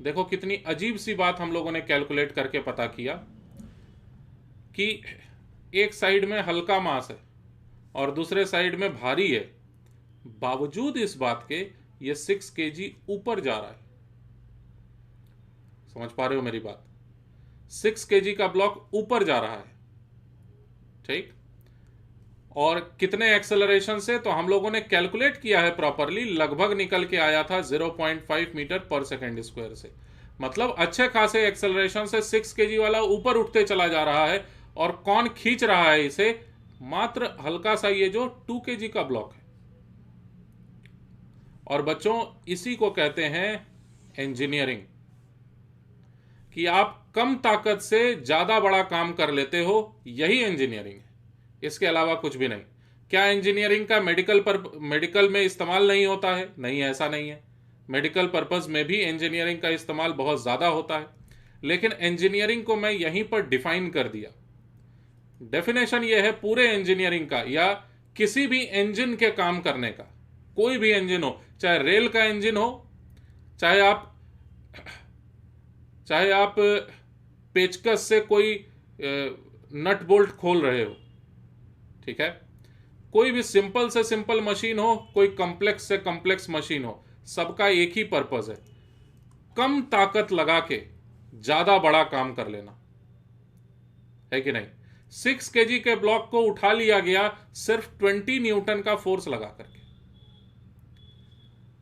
देखो कितनी अजीब सी बात हम लोगों ने कैलकुलेट करके पता किया कि एक साइड में हल्का मास है और दूसरे साइड में भारी है, बावजूद इस बात के ये 6 kg ऊपर जा रहा है। समझ पा रहे हो मेरी बात? 6 kg का ब्लॉक ऊपर जा रहा है, ठीक। और कितने एक्सेलरेशन से? तो हम लोगों ने कैलकुलेट किया है प्रॉपरली, लगभग निकल के आया था 0.5 मीटर पर सेकेंड स्क्वायर से। मतलब अच्छे खासे एक्सेलरेशन से 6 kg वाला ऊपर उठते चला जा रहा है। और कौन खींच रहा है इसे? मात्र हल्का सा ये जो 2 kg का ब्लॉक है। और बच्चों, इसी को कहते हैं इंजीनियरिंग, कि आप कम ताकत से ज्यादा बड़ा काम कर लेते हो, यही इंजीनियरिंग है, इसके अलावा कुछ भी नहीं। क्या इंजीनियरिंग का मेडिकल में इस्तेमाल नहीं होता है? नहीं, ऐसा नहीं है। मेडिकल पर्पस में भी इंजीनियरिंग का इस्तेमाल बहुत ज्यादा होता है, लेकिन इंजीनियरिंग को मैं यहीं पर डिफाइन कर दिया। डेफिनेशन यह है पूरे इंजीनियरिंग का, या किसी भी इंजन के काम करने का। कोई भी इंजन हो, चाहे रेल का इंजन हो, चाहे आप पेचकस से कोई नट बोल्ट खोल रहे हो, ठीक है, कोई भी सिंपल से सिंपल मशीन हो, कोई कॉम्प्लेक्स से कॉम्प्लेक्स मशीन हो, सबका एक ही पर्पस है, कम ताकत लगा के ज्यादा बड़ा काम कर लेना, है कि नहीं? 6 kg के ब्लॉक को उठा लिया गया सिर्फ 20 न्यूटन का फोर्स लगा करके।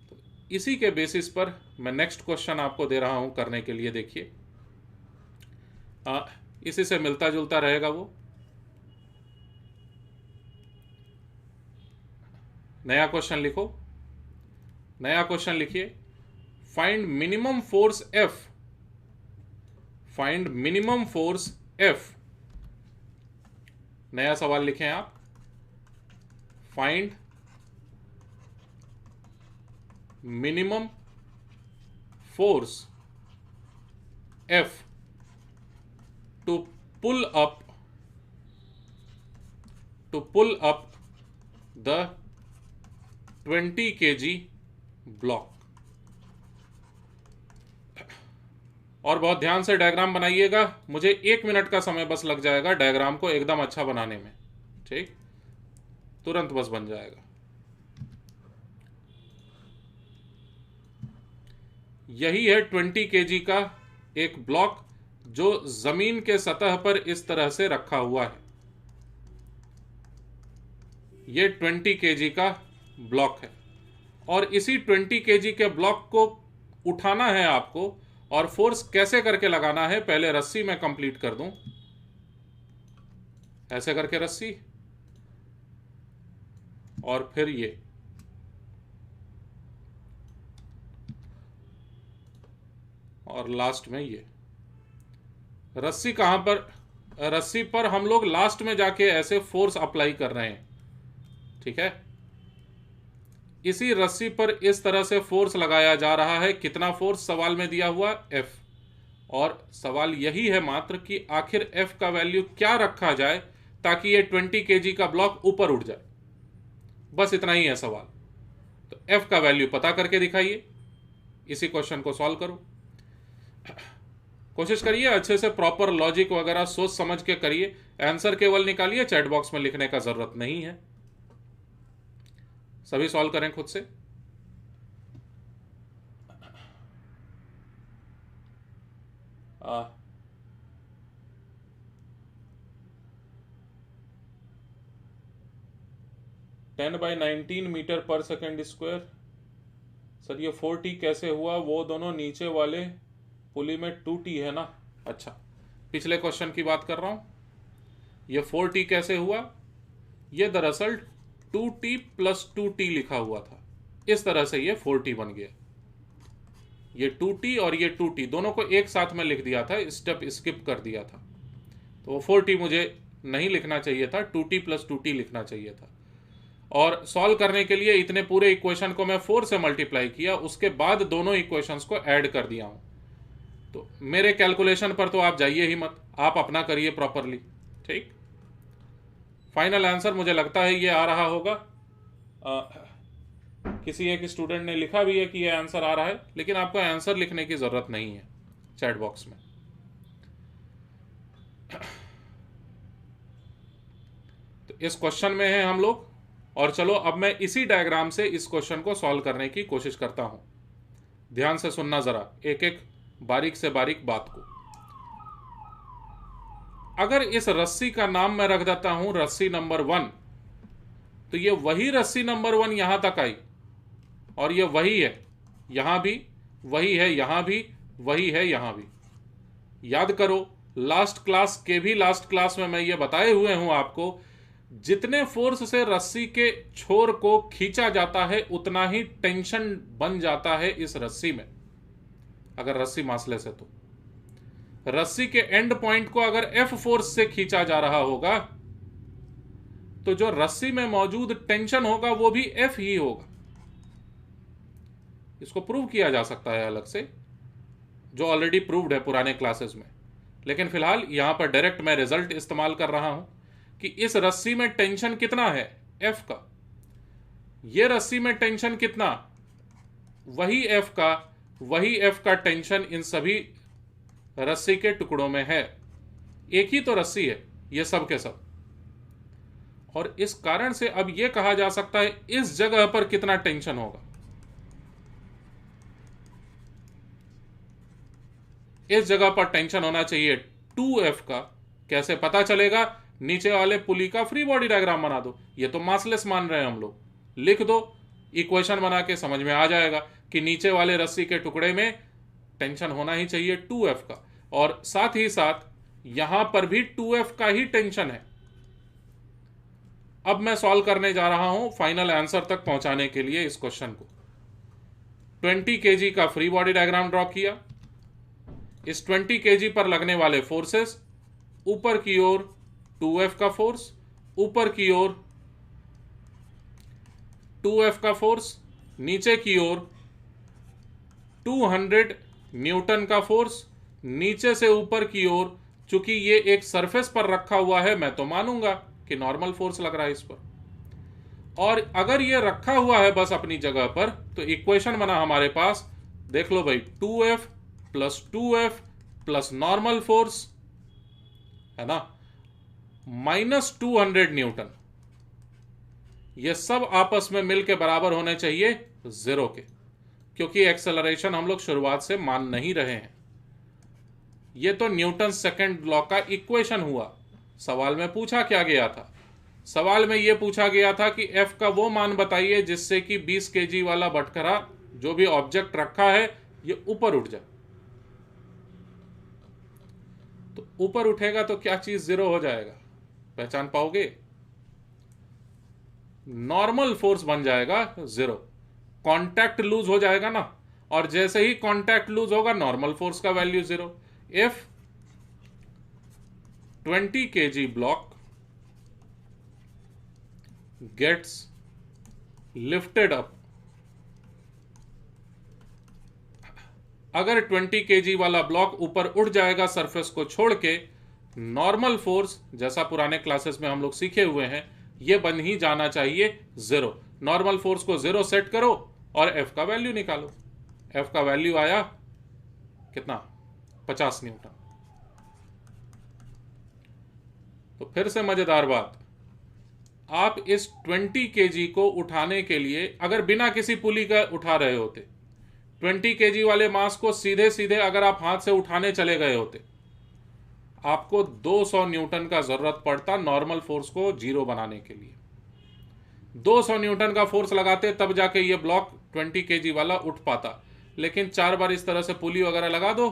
तो इसी के बेसिस पर मैं नेक्स्ट क्वेश्चन आपको दे रहा हूं करने के लिए। देखिए, इसी से मिलता जुलता रहेगा वो। नया क्वेश्चन लिखो, नया क्वेश्चन लिखिए। Find minimum force F, find minimum force F। नया सवाल लिखें आप, find minimum force F to pull up the 20 kg block. और बहुत ध्यान से डायग्राम बनाइएगा, मुझे 1 मिनट का समय बस लग जाएगा डायग्राम को एकदम अच्छा बनाने में, ठीक, तुरंत बस बन जाएगा। यही है 20 kg का एक ब्लॉक जो जमीन के सतह पर इस तरह से रखा हुआ है। यह 20 kg का ब्लॉक है। और इसी 20 केजी के ब्लॉक को उठाना है आपको, और फोर्स कैसे करके लगाना है, पहले रस्सी में कंप्लीट कर दूं, ऐसे करके रस्सी, और फिर ये, और लास्ट में ये रस्सी। कहां पर? रस्सी पर हम लोग लास्ट में जाके ऐसे फोर्स अप्लाई कर रहे हैं, ठीक है। इसी रस्सी पर इस तरह से फोर्स लगाया जा रहा है। कितना फोर्स सवाल में दिया हुआ? F। और सवाल यही है मात्र कि आखिर F का वैल्यू क्या रखा जाए ताकि ये 20 केजी का ब्लॉक ऊपर उठ जाए। बस इतना ही है सवाल। तो F का वैल्यू पता करके दिखाइए, इसी क्वेश्चन को सॉल्व करो। कोशिश करिए अच्छे से, प्रॉपर लॉजिक वगैरह सोच समझ के करिए। आंसर केवल निकालिए, चैट बॉक्स में लिखने का जरूरत नहीं है। सभी सॉल्व करें खुद से। आ, ten by 19 metre per second square. Sir ये 4t कैसे हुआ? वो दोनों नीचे वाले पुली में 2t है ना। अच्छा, पिछले क्वेश्चन की बात कर रहा हूं। ये 4t कैसे हुआ? ये दरअसल 2t प्लस 2t लिखा हुआ था, इस तरह से ये 4t बन गया। ये 2t और ये 2t दोनों को एक साथ में लिख दिया था, स्टेप स्किप कर दिया था। तो वो 4t मुझे नहीं लिखना चाहिए था, 2t प्लस 2t लिखना चाहिए था। और सॉल्व करने के लिए इतने पूरे इक्वेशन को मैं 4 से मल्टीप्लाई किया, उसके बाद दोनों इक्वेशंस को ऐड कर दिया हूं। तो मेरे कैलकुलेशन पर तो आप जाइए ही मत, आप अपना करिए प्रॉपरली, ठीक। फाइनल आंसर मुझे लगता है ये आ रहा होगा। किसी एक स्टूडेंट ने लिखा भी है कि ये आंसर आ रहा है, लेकिन आपको आंसर लिखने की जरूरत नहीं है चैट बॉक्स में। तो इस क्वेश्चन में है हम लोग, और चलो अब मैं इसी डायग्राम से इस क्वेश्चन को सॉल्व करने की कोशिश करता हूं। ध्यान से सुनना जरा, एक एक बारीक से बारीक बात को। अगर इस रस्सी का नाम मैं रख देता हूं रस्सी नंबर 1, तो ये वही रस्सी नंबर 1 यहां तक आई, और ये वही है यहां भी, वही है यहां भी, वही है यहां भी। याद करो, लास्ट क्लास में मैं ये बताए हुए हूं आपको, जितने फोर्स से रस्सी के छोर को खींचा जाता है उतना ही टेंशन बन जाता है इस रस्सी में। अगर रस्सी मासलेस है तो रस्सी के एंड पॉइंट को अगर F फोर्स से खींचा जा रहा होगा, तो जो रस्सी में मौजूद टेंशन होगा वो भी F ही होगा। इसको प्रूव किया जा सकता है अलग से, जो ऑलरेडी प्रूव्ड है पुराने क्लासेस में, लेकिन फिलहाल यहां पर डायरेक्ट मैं रिजल्ट इस्तेमाल कर रहा हूं कि इस रस्सी में टेंशन कितना है? F का। ये रस्सी में टेंशन कितना? वही F का टेंशन इन सभी रस्सी के टुकड़ों में है। एक ही तो रस्सी है ये सब के सब, और इस कारण से अब यह कहा जा सकता है इस जगह पर कितना टेंशन होगा। इस जगह पर टेंशन होना चाहिए 2F का। कैसे पता चलेगा? नीचे वाले पुली का फ्री बॉडी डायग्राम बना दो। ये तो मासलेस मान रहे हैं हम लोग, लिख दो, इक्वेशन बना के समझ में आ जाएगा कि नीचे वाले रस्सी के टुकड़े में टेंशन होना ही चाहिए 2F का, और साथ ही साथ यहां पर भी 2F का ही टेंशन है। अब मैं सॉल्व करने जा रहा हूं फाइनल आंसर तक पहुंचाने के लिए इस क्वेश्चन को। 20 केजी का फ्री बॉडी डायग्राम ड्रॉ किया। इस 20 केजी पर लगने वाले फोर्सेस, ऊपर की ओर 2F का फोर्स, ऊपर की ओर 2F का फोर्स, नीचे की ओर 200 न्यूटन का फोर्स, नीचे से ऊपर की ओर, चूंकि ये एक सरफेस पर रखा हुआ है मैं तो मानूंगा कि नॉर्मल फोर्स लग रहा है इस पर, और अगर ये रखा हुआ है बस अपनी जगह पर, तो इक्वेशन बना हमारे पास, देख लो भाई, 2F plus 2F plus normal force है ना, माइनस 200 न्यूटन। ये सब आपस में मिलकर बराबर होने चाहिए 0 के, क्योंकि एक्सेलरेशन हम लोग शुरुआत से मान नहीं रहे हैं। ये तो न्यूटन सेकंड लॉ का इक्वेशन हुआ। सवाल में पूछा क्या गया था? सवाल में यह पूछा गया था कि F का वो मान बताइए जिससे कि 20 kg वाला बटखरा जो भी ऑब्जेक्ट रखा है ये ऊपर उठ जाए। तो ऊपर उठेगा तो क्या चीज जीरो हो जाएगा, पहचान पाओगे? नॉर्मल फोर्स बन जाएगा जीरो, कांटेक्ट लूज हो जाएगा ना, और जैसे ही कांटेक्ट लूज होगा नॉर्मल फोर्स का value zero. If 20 kg block gets lifted up, अगर 20 kg वाला ब्लॉक ऊपर उठ जाएगा सरफेस को छोड़ के, नॉर्मल फोर्स जैसा पुराने क्लासेस में हम लोग सीखे हुए हैं ये बन ही जाना चाहिए जीरो। नॉर्मल फोर्स को जीरो सेट करो और F का वैल्यू निकालो। F का वैल्यू आया कितना, 50 न्यूटन। तो फिर से मजेदार बात, आप इस 20 kg को उठाने के लिए अगर बिना किसी पुली का उठा रहे होते, 20 kg वाले मास को सीधे सीधे अगर आप हाथ से उठाने चले गए होते, आपको 200 न्यूटन का जरूरत पड़ता नॉर्मल फोर्स को जीरो बनाने के लिए। 200 न्यूटन का फोर्स लगाते तब जाके ये ब्लॉक 20 kg वाला उठ पाता। लेकिन 4 बार इस तरह से पुली वगैरह लगा दो,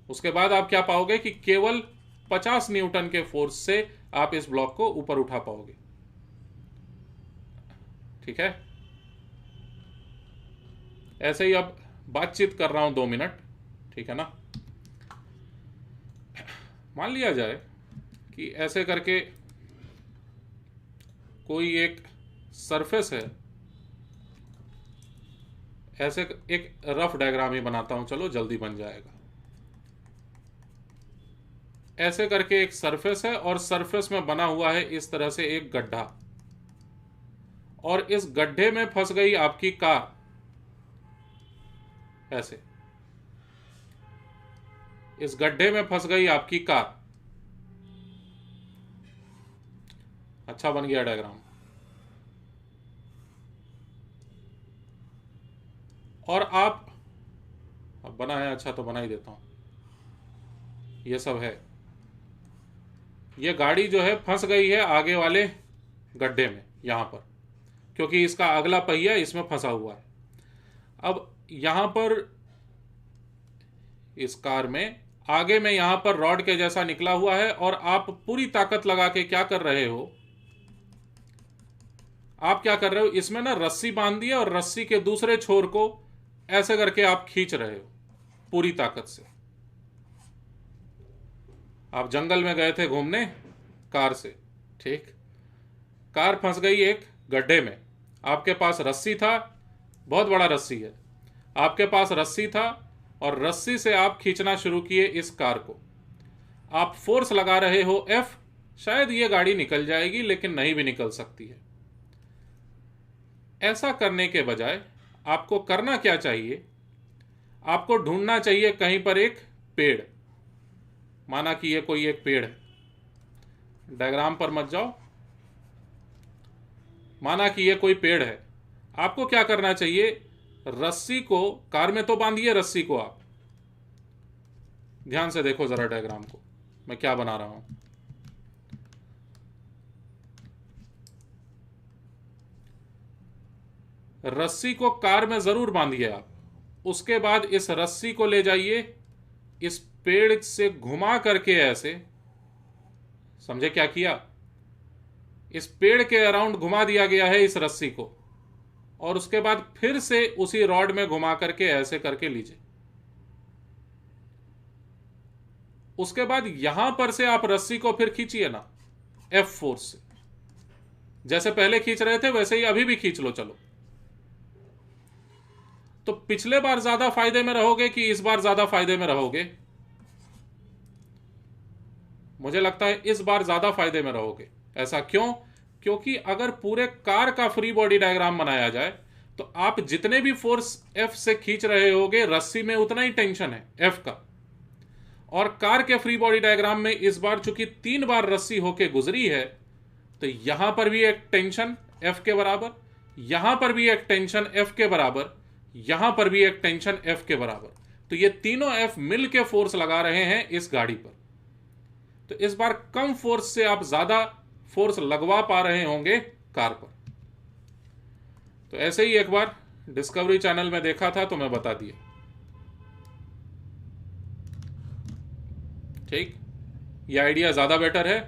उसके बाद आप क्या पाओगे कि केवल 50 न्यूटन के फोर्स से आप इस ब्लॉक को ऊपर उठा पाओगे। ठीक है, ऐसे ही अब बातचीत कर रहा हूं 2 मिनट, ठीक है ना। मान लिया जाए कि ऐसे करके कोई एक सरफेस है, ऐसे एक रफ डायग्राम ही बनाता हूं, चलो जल्दी बन जाएगा। ऐसे करके एक सरफेस है और सरफेस में बना हुआ है इस तरह से एक गड्ढा, और इस गड्ढे में फंस गई आपकी कार। ऐसे इस गड्ढे में फंस गई आपकी कार। अच्छा बन गया डायग्राम। और आप, अब बना है अच्छा तो बना ही देता हूं। ये सब है, ये गाड़ी जो है फंस गई है आगे वाले गड्ढे में यहां पर, क्योंकि इसका अगला पहिया इसमें फंसा हुआ है। अब यहां पर इस कार में आगे में यहां पर रॉड के जैसा निकला हुआ है, और आप पूरी ताकत लगा के क्या कर रहे हो, आप क्या कर रहे हो, इसमें ना रस्सी बांध दी है और रस्सी के दूसरे छोर को ऐसे करके आप खींच रहे हो पूरी ताकत से। आप जंगल में गए थे घूमने कार से, ठीक, कार फंस गई एक गड्ढे में, आपके पास रस्सी था, बहुत बड़ा रस्सी है, आपके पास रस्सी था, और रस्सी से आप खींचना शुरू किए इस कार को। आप फोर्स लगा रहे हो F, शायद ये गाड़ी निकल जाएगी लेकिन नहीं भी निकल सकती है। ऐसा करने के बजाय आपको करना क्या चाहिए, आपको ढूंढना चाहिए कहीं पर एक पेड़। माना कि ये कोई एक पेड़ है, डायग्राम पर मत जाओ, माना कि ये कोई पेड़ है। आपको क्या करना चाहिए, रस्सी को, कार में तो बांधिए रस्सी को, आप ध्यान से देखो जरा डायग्राम को, मैं क्या बना रहा हूं। रस्सी को कार में जरूर बांधिए आप, उसके बाद इस रस्सी को ले जाइए इस पेड़ से घुमा करके, ऐसे समझे क्या किया, इस पेड़ के अराउंड घुमा दिया गया है इस रस्सी को, और उसके बाद फिर से उसी रॉड में घुमा करके ऐसे करके लीजिए। उसके बाद यहां पर से आप रस्सी को फिर खींचिए ना F फोर्स से, जैसे पहले खींच रहे थे वैसे ही अभी भी खींच लो। चलो, तो पिछले बार ज्यादा फायदे में रहोगे कि इस बार ज्यादा फायदे में रहोगे? मुझे लगता है इस बार ज्यादा फायदे में रहोगे। ऐसा क्यों? क्योंकि अगर पूरे कार का फ्री बॉडी डायग्राम बनाया जाए तो आप जितने भी फोर्स F से खींच रहे होगे, रस्सी में उतना ही टेंशन है F का। और कार के फ्री बॉडी डायग्राम में इस बार चूंकि 3 बार रस्सी होके गुजरी है, तो यहां पर भी एक टेंशन F के बराबर, यहां पर भी एक टेंशन F के बराबर, यहां पर भी एक टेंशन F के बराबर। तो ये तीनों F मिल के फोर्स लगा रहे हैं इस गाड़ी पर। तो इस बार कम फोर्स से आप ज्यादा फोर्स लगवा पा रहे होंगे कार पर। तो ऐसे ही एक बार डिस्कवरी चैनल में देखा था तो मैं बता दिया। ठीक, ये आइडिया ज्यादा बेटर है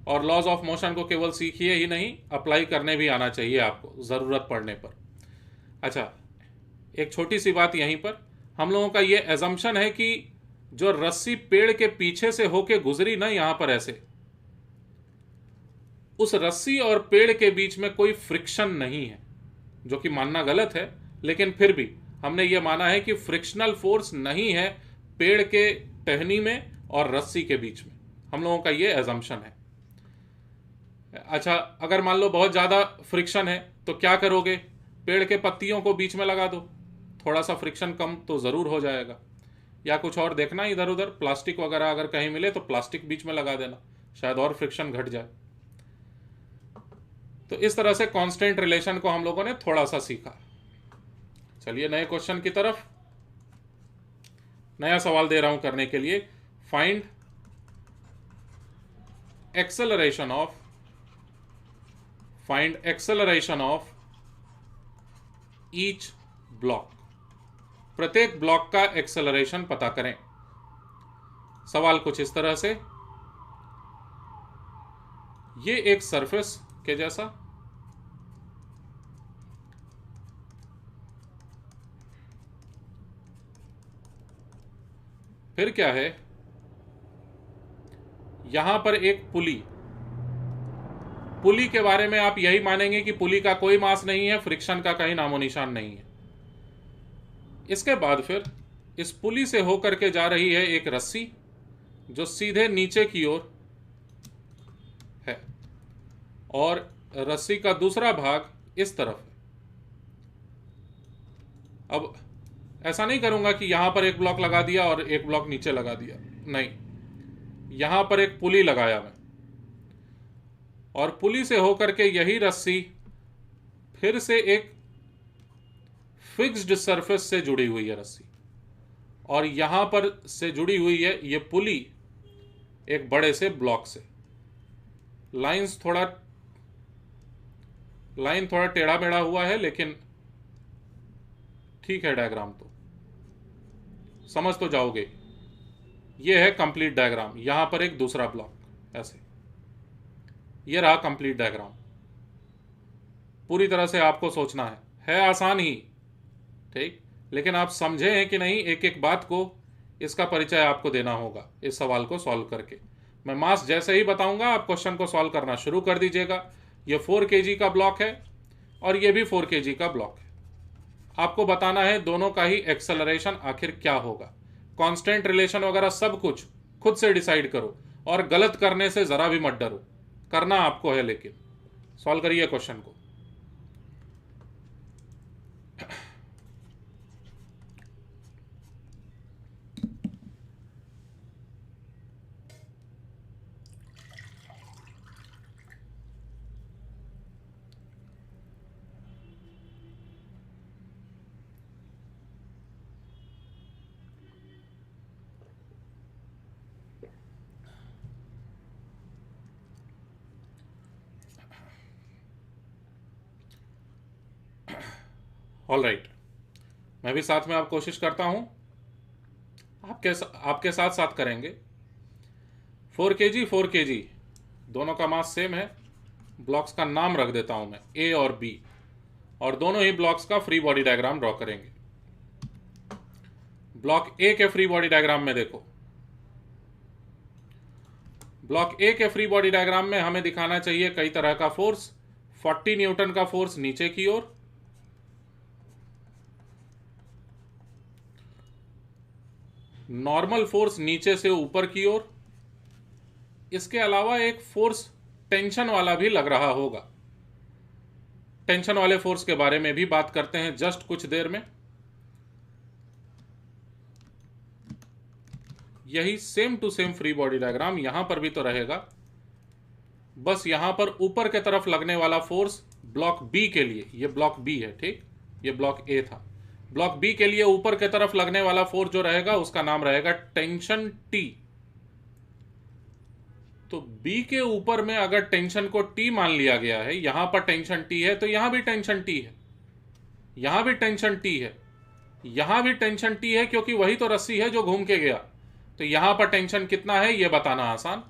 और लॉज ऑफ मोशन को केवल सीखिए ही नहीं, अप्लाई करने भी आना चाहिए आपको जरूरत पड़ने पर। अच्छा, एक छोटी सी बात यहीं पर, हम लोगों का ये एजम्पशन है कि जो रस्सी पेड़ के पीछे से होके गुजरी ना यहां पर ऐसे, उस रस्सी और पेड़ के बीच में कोई फ्रिक्शन नहीं है, जो कि मानना गलत है, लेकिन फिर भी हमने ये माना है कि फ्रिक्शनल फोर्स नहीं है पेड़ के टहनी में और रस्सी के बीच में। हम लोगों का ये एजम्पशन है। अच्छा, अगर मान लो बहुत ज्यादा फ्रिक्शन है तो क्या करोगे? पेड़ के पत्तियों को बीच में लगा दो, थोड़ा सा फ्रिक्शन कम तो जरूर हो जाएगा। या कुछ और देखना इधर उधर, प्लास्टिक वगैरह अगर कहीं मिले तो प्लास्टिक बीच में लगा देना, शायद और फ्रिक्शन घट जाए। तो इस तरह से कांस्टेंट रिलेशन को हम लोगों ने थोड़ा सा सीखा। चलिए नए क्वेश्चन की तरफ। नया सवाल दे रहा हूं करने के लिए। Find acceleration of each block. प्रत्येक ब्लॉक का एक्सेलरेशन पता करें। सवाल कुछ इस तरह से, ये एक सरफेस के जैसा, फिर क्या है, यहां पर एक पुली। पुली के बारे में आप यही मानेंगे कि पुली का कोई मास नहीं है, फ्रिक्शन का कहीं नामो निशान नहीं है। इसके बाद फिर इस पुली से होकर के जा रही है एक रस्सी जो सीधे नीचे की ओर है, और रस्सी का दूसरा भाग इस तरफ है। अब ऐसा नहीं करूंगा कि यहां पर एक ब्लॉक लगा दिया और एक ब्लॉक नीचे लगा दिया, नहीं, यहां पर एक पुली लगाया मैं, और पुली से होकर के यही रस्सी फिर से एक फिक्स्ड सरफेस से जुड़ी हुई है रस्सी, और यहां पर से जुड़ी हुई है ये पुली एक बड़े से ब्लॉक से। लाइन थोड़ा टेढ़ा मेढ़ा हुआ है, लेकिन ठीक है, डायग्राम तो समझ तो जाओगे। ये है कंप्लीट डायग्राम। यहां पर एक दूसरा ब्लॉक ऐसे, ये रहा कंप्लीट डायग्राम। पूरी तरह से आपको सोचना है आसान ही, ठीक, लेकिन आप समझे हैं कि नहीं, एक एक बात को इसका परिचय आपको देना होगा इस सवाल को सॉल्व करके। मैं मास जैसे ही बताऊंगा आप क्वेश्चन को सॉल्व करना शुरू कर दीजिएगा। ये 4 kg का ब्लॉक है और ये भी 4 kg का ब्लॉक है। आपको बताना है दोनों का ही एक्सेलरेशन आखिर क्या होगा। कांस्टेंट रिलेशन वगैरह सब कुछ खुद से डिसाइड करो, और गलत करने से जरा भी मत डरो, करना आपको है, लेकिन सॉल्व करिए क्वेश्चन को। ऑल राइट, मैं भी साथ में आप कोशिश करता हूं, आपके साथ साथ करेंगे। 4 kg दोनों का मास सेम है। ब्लॉक्स का नाम रख देता हूं मैं ए और बी, और दोनों ही ब्लॉक्स का फ्री बॉडी डायग्राम ड्रॉ करेंगे। ब्लॉक ए के फ्री बॉडी डायग्राम में देखो, ब्लॉक ए के फ्री बॉडी डायग्राम में हमें दिखाना चाहिए कई तरह का फोर्स। 40 न्यूटन का फोर्स नीचे की ओर, नॉर्मल फोर्स नीचे से ऊपर की ओर, इसके अलावा एक फोर्स टेंशन वाला भी लग रहा होगा। टेंशन वाले फोर्स के बारे में भी बात करते हैं जस्ट कुछ देर में। यही same to same free body diagram यहां पर भी तो रहेगा, बस यहां पर ऊपर के तरफ लगने वाला फोर्स ब्लॉक बी के लिए, ये ब्लॉक बी है, ठीक, ये ब्लॉक ए था। ब्लॉक बी के लिए ऊपर के तरफ लगने वाला फोर्स जो रहेगा उसका नाम रहेगा टेंशन टी। तो B के ऊपर में अगर टेंशन को T मान लिया गया है, यहां पर टेंशन T है, तो यहां भी टेंशन T है, यहां भी टेंशन T है, यहां भी टेंशन T है, क्योंकि वही तो रस्सी है जो घूम के गया। तो यहां पर टेंशन कितना है यह बताना आसान।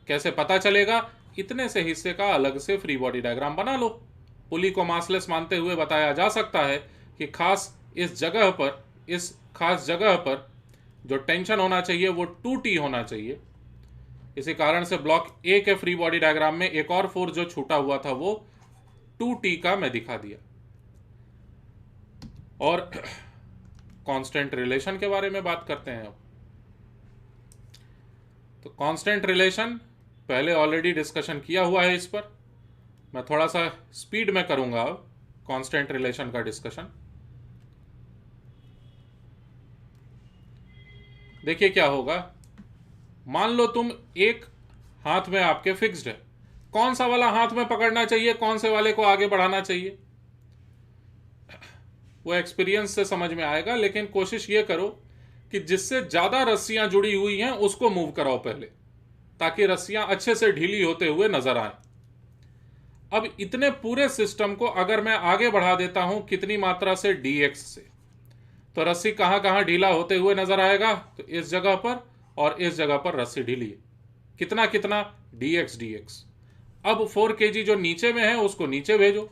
कैसे पता चलेगा? इतने से हिस्से का अलग से फ्री बॉडी डायग्राम बना लो। पुली को मासलेस मानते हुए बताया जा सकता है कि इस खास जगह पर जो टेंशन होना चाहिए वो 2T होना चाहिए। इसी कारण से ब्लॉक ए के फ्री बॉडी डायग्राम में एक और फोर्स जो छूटा हुआ था वो 2T का मैं दिखा दिया। और कांस्टेंट रिलेशन के बारे में बात करते हैं अब। तो कांस्टेंट रिलेशन पहले ऑलरेडी डिस्कशन किया हुआ है, इस पर मैं थोड़ा सा स्पीड में करूंगा अब कांस्टेंट रिलेशन का डिस्कशन। देखिए क्या होगा। मान लो तुम एक हाथ में आपके फिक्स्ड है, कौन सा वाला हाथ में पकड़ना चाहिए, कौन से वाले को आगे बढ़ाना चाहिए, वो एक्सपीरियंस से समझ में आएगा। लेकिन कोशिश ये करो कि जिससे ज्यादा रस्सियां जुड़ी हुई हैं उसको मूव कराओ पहले, ताकि रस्सियां अच्छे से ढीली होते हुए नजर आए। अब इतने पूरे सिस्टम को अगर मैं आगे बढ़ा देता हूं कितनी मात्रा से, dx से, तो रस्सी कहां कहां ढीला होते हुए नजर आएगा? तो इस जगह पर और इस जगह पर रस्सी ढीली है। कितना कितना? dx। अब 4 kg जो नीचे में है उसको नीचे भेजो,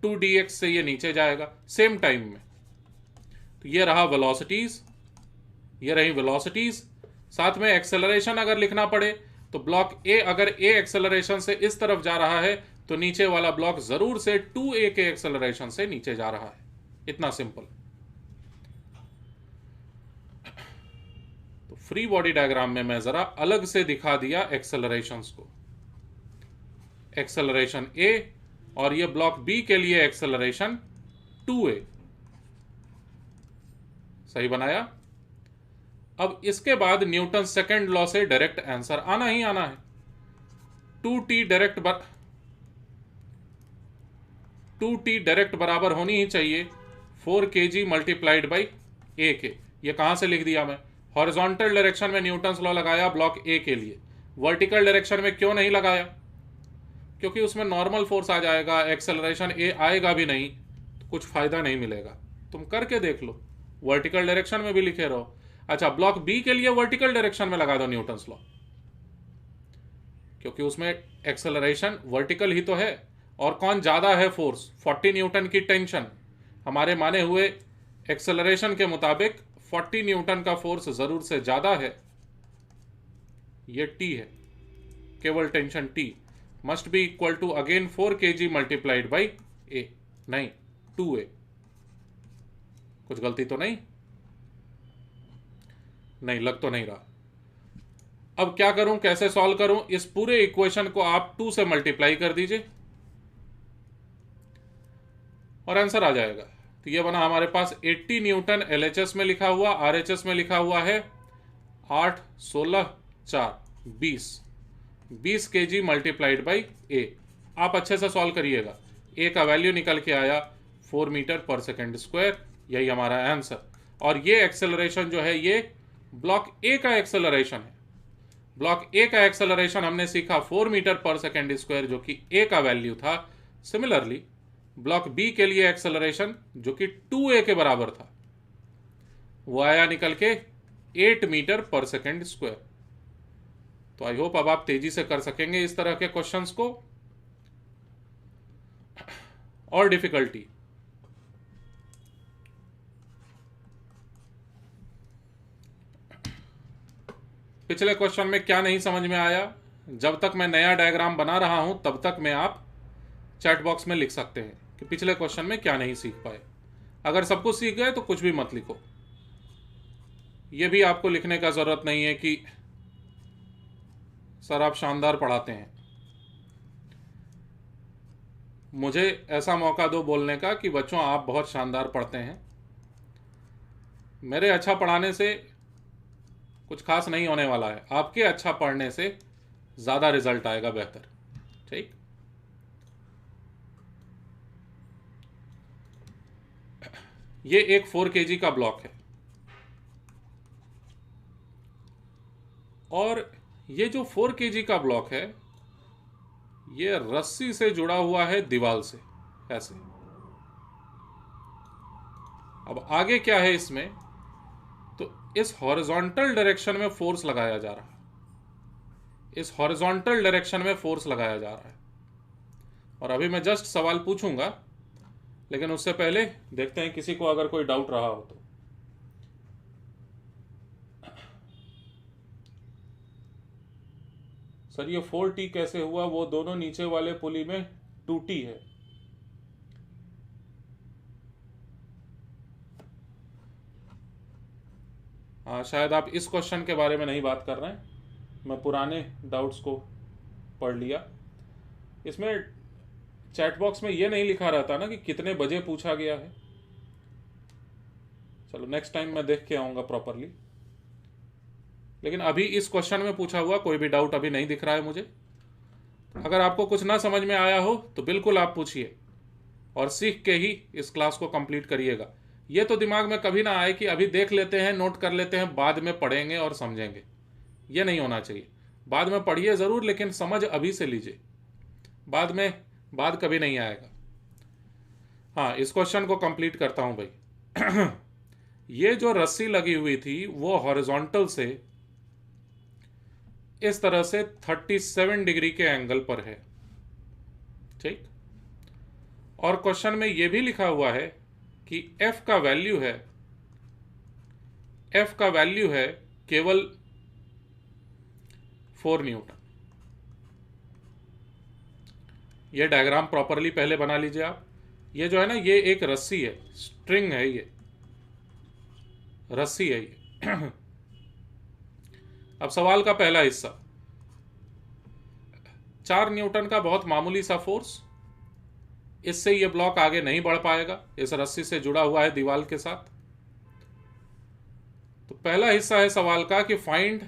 2dx से ये नीचे जाएगा सेम टाइम में। तो ये रहा वेलोसिटीज, ये रही वेलोसिटीज। साथ में एक्सेलरेशन अगर लिखना पड़े तो ब्लॉक ए अगर ए एक्सेलरेशन से इस तरफ जा रहा है तो नीचे वाला ब्लॉक जरूर से 2a के एक्सेलरेशन से नीचे जा रहा है। इतना सिंपल। तो फ्री बॉडी डायग्राम में मैं जरा अलग से दिखा दिया एक्सेलरेशंस को। एक्सेलरेशन a और ये ब्लॉक बी के लिए एक्सेलरेशन 2a। सही बनाया। अब इसके बाद न्यूटन सेकंड लॉ से डायरेक्ट आंसर आना ही आना है। 2t डायरेक्ट बराबर होनी ही चाहिए 4 kg मल्टीप्लाइड बाई ए के। ये कहां से लिख दिया मैं? हॉरिजॉन्टल डायरेक्शन में न्यूटन्स लॉ लगाया ब्लॉक ए के लिए, वर्टिकल डायरेक्शन में क्यों नहीं लगाया? क्योंकि उसमें नॉर्मल फोर्स आ जाएगा, एक्सेलरेशन ए आएगा भी नहीं, तो कुछ फायदा नहीं मिलेगा। तुम करके देख लो, वर्टिकल डायरेक्शन में भी लिखे रहो। अच्छा, ब्लॉक बी के लिए वर्टिकल डायरेक्शन में लगा दो न्यूटन्स लॉ, क्योंकि उसमें एक्सेलरेशन वर्टिकल ही तो है। और कौन ज्यादा है फोर्स? 40 न्यूटन की टेंशन। हमारे माने हुए एक्सेलरेशन के मुताबिक 40 न्यूटन का फोर्स जरूर से ज्यादा है। ये टी है, केवल tension T must be equal to again 4 kg multiplied by a, नहीं 2a। कुछ गलती तो नहीं लग तो नहीं रहा। अब क्या करूं, कैसे सॉल्व करूं? इस पूरे इक्वेशन को आप 2 से मल्टीप्लाई कर दीजिए और आंसर आ जाएगा। तो ये बना हमारे पास 80 न्यूटन LHS में लिखा हुआ, RHS में लिखा हुआ है 8, 16, 4, 20 kg मल्टीप्लाइड बाई ए। आप अच्छे से सॉल्व करिएगा। ए का वैल्यू निकल के आया 4 मीटर पर सेकेंड स्क्वायर। यही हमारा आंसर। और ये एक्सेलरेशन जो है ये ब्लॉक ए का एक्सेलरेशन है। ब्लॉक ए का एक्सेलरेशन हमने सीखा 4 मीटर पर सेकेंड स्क्वायर, जो कि ए का वैल्यू था। सिमिलरली ब्लॉक बी के लिए एक्सेलरेशन जो कि 2a के बराबर था, वो आया निकल के 8 मीटर पर सेकेंड स्क्वायर। तो आई होप अब आप तेजी से कर सकेंगे इस तरह के क्वेश्चंस को। और डिफिकल्टी, पिछले क्वेश्चन में क्या नहीं समझ में आया, जब तक मैं नया डायग्राम बना रहा हूं तब तक में आप चैट बॉक्स में लिख सकते हैं कि पिछले क्वेश्चन में क्या नहीं सीख पाए। अगर सब कुछ सीख गए तो कुछ भी मत लिखो। यह भी आपको लिखने का जरूरत नहीं है कि सर आप शानदार पढ़ाते हैं। मुझे ऐसा मौका दो बोलने का कि बच्चों आप बहुत शानदार पढ़ते हैं। मेरे अच्छा पढ़ाने से कुछ खास नहीं होने वाला है, आपके अच्छा पढ़ने से ज्यादा रिजल्ट आएगा बेहतर। ठीक, ये एक 4 kg का ब्लॉक है और ये जो 4 kg का ब्लॉक है ये रस्सी से जुड़ा हुआ है दीवार से ऐसे। अब आगे क्या है इसमें, तो इस हॉरिजॉन्टल डायरेक्शन में फोर्स लगाया जा रहा है, इस हॉरिजॉन्टल डायरेक्शन में फोर्स लगाया जा रहा है। और अभी मैं जस्ट सवाल पूछूंगा, लेकिन उससे पहले देखते हैं किसी को अगर कोई डाउट रहा हो तो। सर ये 4T कैसे हुआ, वो दोनों नीचे वाले पुली में 2T है। हाँ, शायद आप इस क्वेश्चन के बारे में नहीं बात कर रहे हैं, मैं पुराने डाउट्स को पढ़ लिया। इसमें चैट बॉक्स में ये नहीं लिखा रहता ना कि कितने बजे पूछा गया है। चलो नेक्स्ट टाइम मैं देख के आऊंगा प्रॉपरली, लेकिन अभी इस क्वेश्चन में पूछा हुआ कोई भी डाउट अभी नहीं दिख रहा है मुझे। अगर आपको कुछ ना समझ में आया हो तो बिल्कुल आप पूछिए, और सीख के ही इस क्लास को कंप्लीट करिएगा। ये तो दिमाग में कभी ना आए कि अभी देख लेते हैं, नोट कर लेते हैं, बाद में पढ़ेंगे और समझेंगे। ये नहीं होना चाहिए। बाद में पढ़िए जरूर, लेकिन समझ अभी से लीजिए, बाद कभी नहीं आएगा। हाँ, इस क्वेश्चन को कंप्लीट करता हूं भाई। ये जो रस्सी लगी हुई थी वो हॉरिजॉन्टल से इस तरह से 37 डिग्री के एंगल पर है, ठीक। और क्वेश्चन में यह भी लिखा हुआ है कि F का वैल्यू है केवल 4 न्यूटन। ये डायग्राम प्रॉपरली पहले बना लीजिए आप। ये जो है ना, ये एक रस्सी है, स्ट्रिंग है, ये रस्सी है ये। अब सवाल का पहला हिस्सा, 4 न्यूटन का बहुत मामूली सा फोर्स, इससे ये ब्लॉक आगे नहीं बढ़ पाएगा, इस रस्सी से जुड़ा हुआ है दीवार के साथ। तो पहला हिस्सा है सवाल का कि फाइंड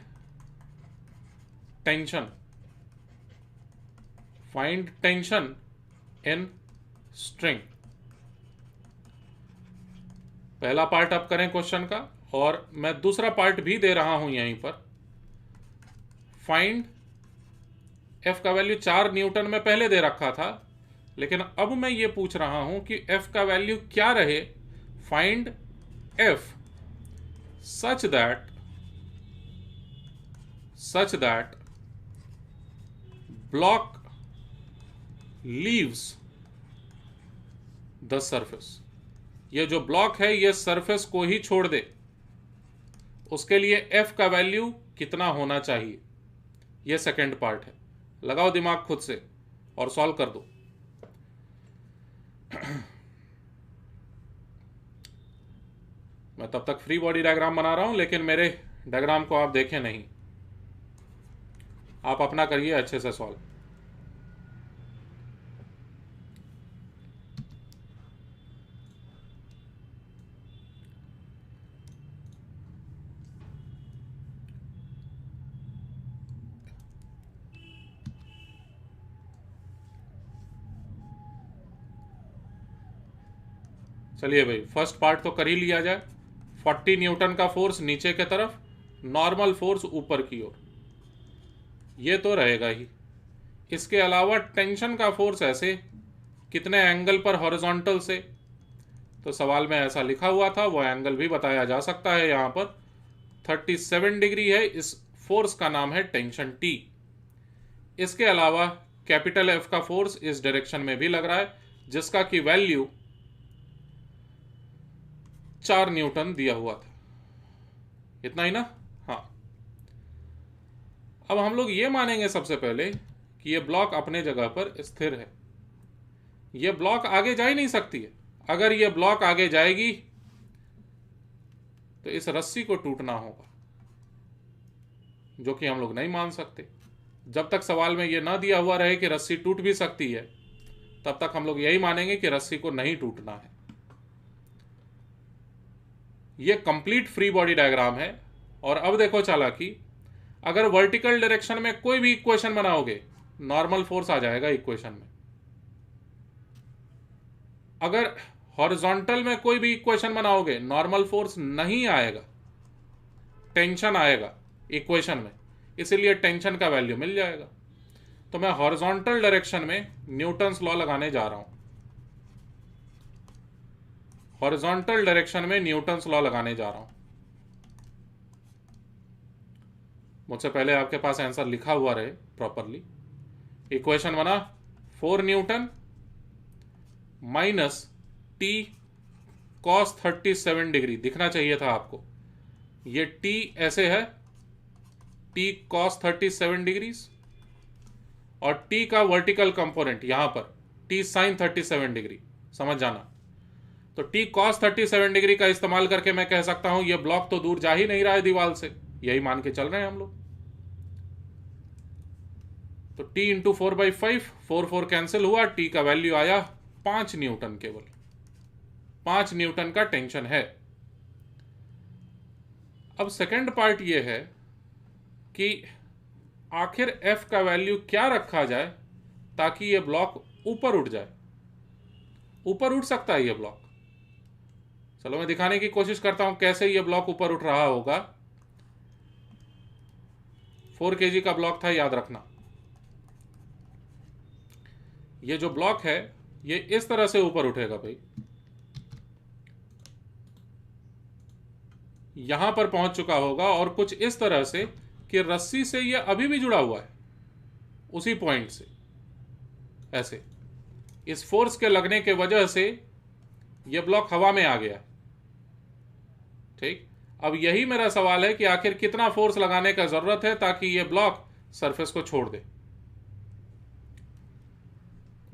टेंशन इन स्ट्रिंग। पहला पार्ट अब करें क्वेश्चन का, और मैं दूसरा पार्ट भी दे रहा हूं यहीं पर। फाइंड F का वैल्यू 4 न्यूटन में पहले दे रखा था, लेकिन अब मैं ये पूछ रहा हूं कि F का वैल्यू क्या रहे। Find F such that block leaves the surface। ये जो ब्लॉक है ये सरफेस को ही छोड़ दे, उसके लिए F का वैल्यू कितना होना चाहिए, ये सेकंड पार्ट है। लगाओ दिमाग खुद से और सॉल्व कर दो। मैं तब तक फ्री बॉडी डायग्राम बना रहा हूं, लेकिन मेरे डायग्राम को आप देखें नहीं, आप अपना करिए अच्छे से सॉल्व। चलिए भाई, फर्स्ट पार्ट तो कर ही लिया जाए। 40 न्यूटन का फोर्स नीचे के तरफ, नॉर्मल फोर्स ऊपर की ओर, ये तो रहेगा ही। इसके अलावा टेंशन का फोर्स ऐसे कितने एंगल पर हॉरिजॉन्टल से, तो सवाल में ऐसा लिखा हुआ था, वो एंगल भी बताया जा सकता है। यहां पर 37 डिग्री है, इस फोर्स का नाम है टेंशन T। इसके अलावा कैपिटल F का फोर्स इस डायरेक्शन में भी लग रहा है, जिसका की वैल्यू 4 न्यूटन दिया हुआ था। इतना ही ना। हाँ, अब हम लोग ये मानेंगे सबसे पहले कि ये ब्लॉक अपने जगह पर स्थिर है, ये ब्लॉक आगे जा ही नहीं सकती है। अगर ये ब्लॉक आगे जाएगी तो इस रस्सी को टूटना होगा, जो कि हम लोग नहीं मान सकते। जब तक सवाल में ये ना दिया हुआ रहे कि रस्सी टूट भी सकती है, तब तक हम लोग यही मानेंगे कि रस्सी को नहीं टूटना है। ये कंप्लीट फ्री बॉडी डायग्राम है। और अब देखो चालाकी, अगर वर्टिकल डायरेक्शन में कोई भी इक्वेशन बनाओगे, नॉर्मल फोर्स आ जाएगा इक्वेशन में। अगर हॉरिजॉन्टल में कोई भी इक्वेशन बनाओगे, नॉर्मल फोर्स नहीं आएगा, टेंशन आएगा इक्वेशन में। इसीलिए टेंशन का वैल्यू मिल जाएगा। तो मैं हॉरिजॉन्टल डायरेक्शन में न्यूटन्स लॉ लगाने जा रहा हूं। हॉरिजॉन्टल डायरेक्शन में न्यूटन्स लॉ लगाने जा रहा हूं। मुझसे पहले आपके पास आंसर लिखा हुआ रहे प्रॉपरली। इक्वेशन बना 4 Newton minus T cos 37 degree, दिखना चाहिए था आपको। ये टी ऐसे है, टी कॉस 37 डिग्रीज, और टी का वर्टिकल कंपोनेंट यहां पर टी साइन 37 डिग्री, समझ जाना। तो टी कॉस 37 डिग्री का इस्तेमाल करके मैं कह सकता हूं ये ब्लॉक तो दूर जा ही नहीं रहा है दीवार से, यही मान के चल रहे हैं हम लोग। तो टी इंटू 4/5, 4 कैंसिल हुआ, टी का वैल्यू आया 5 न्यूटन, केवल 5 न्यूटन का टेंशन है। अब सेकंड पार्ट ये है कि आखिर एफ का वैल्यू क्या रखा जाए ताकि ये ब्लॉक ऊपर उठ जाए। ऊपर उठ सकता है ये ब्लॉक, चलो मैं दिखाने की कोशिश करता हूं कैसे ये ब्लॉक ऊपर उठ रहा होगा। 4 kg का ब्लॉक था, याद रखना। ये जो ब्लॉक है ये इस तरह से ऊपर उठेगा भाई, यहां पर पहुंच चुका होगा, और कुछ इस तरह से कि रस्सी से ये अभी भी जुड़ा हुआ है उसी पॉइंट से, ऐसे इस फोर्स के लगने के वजह से ये ब्लॉक हवा में आ गया। ठीक, अब यही मेरा सवाल है कि आखिर कितना फोर्स लगाने का जरूरत है ताकि ये ब्लॉक सरफेस को छोड़ दे।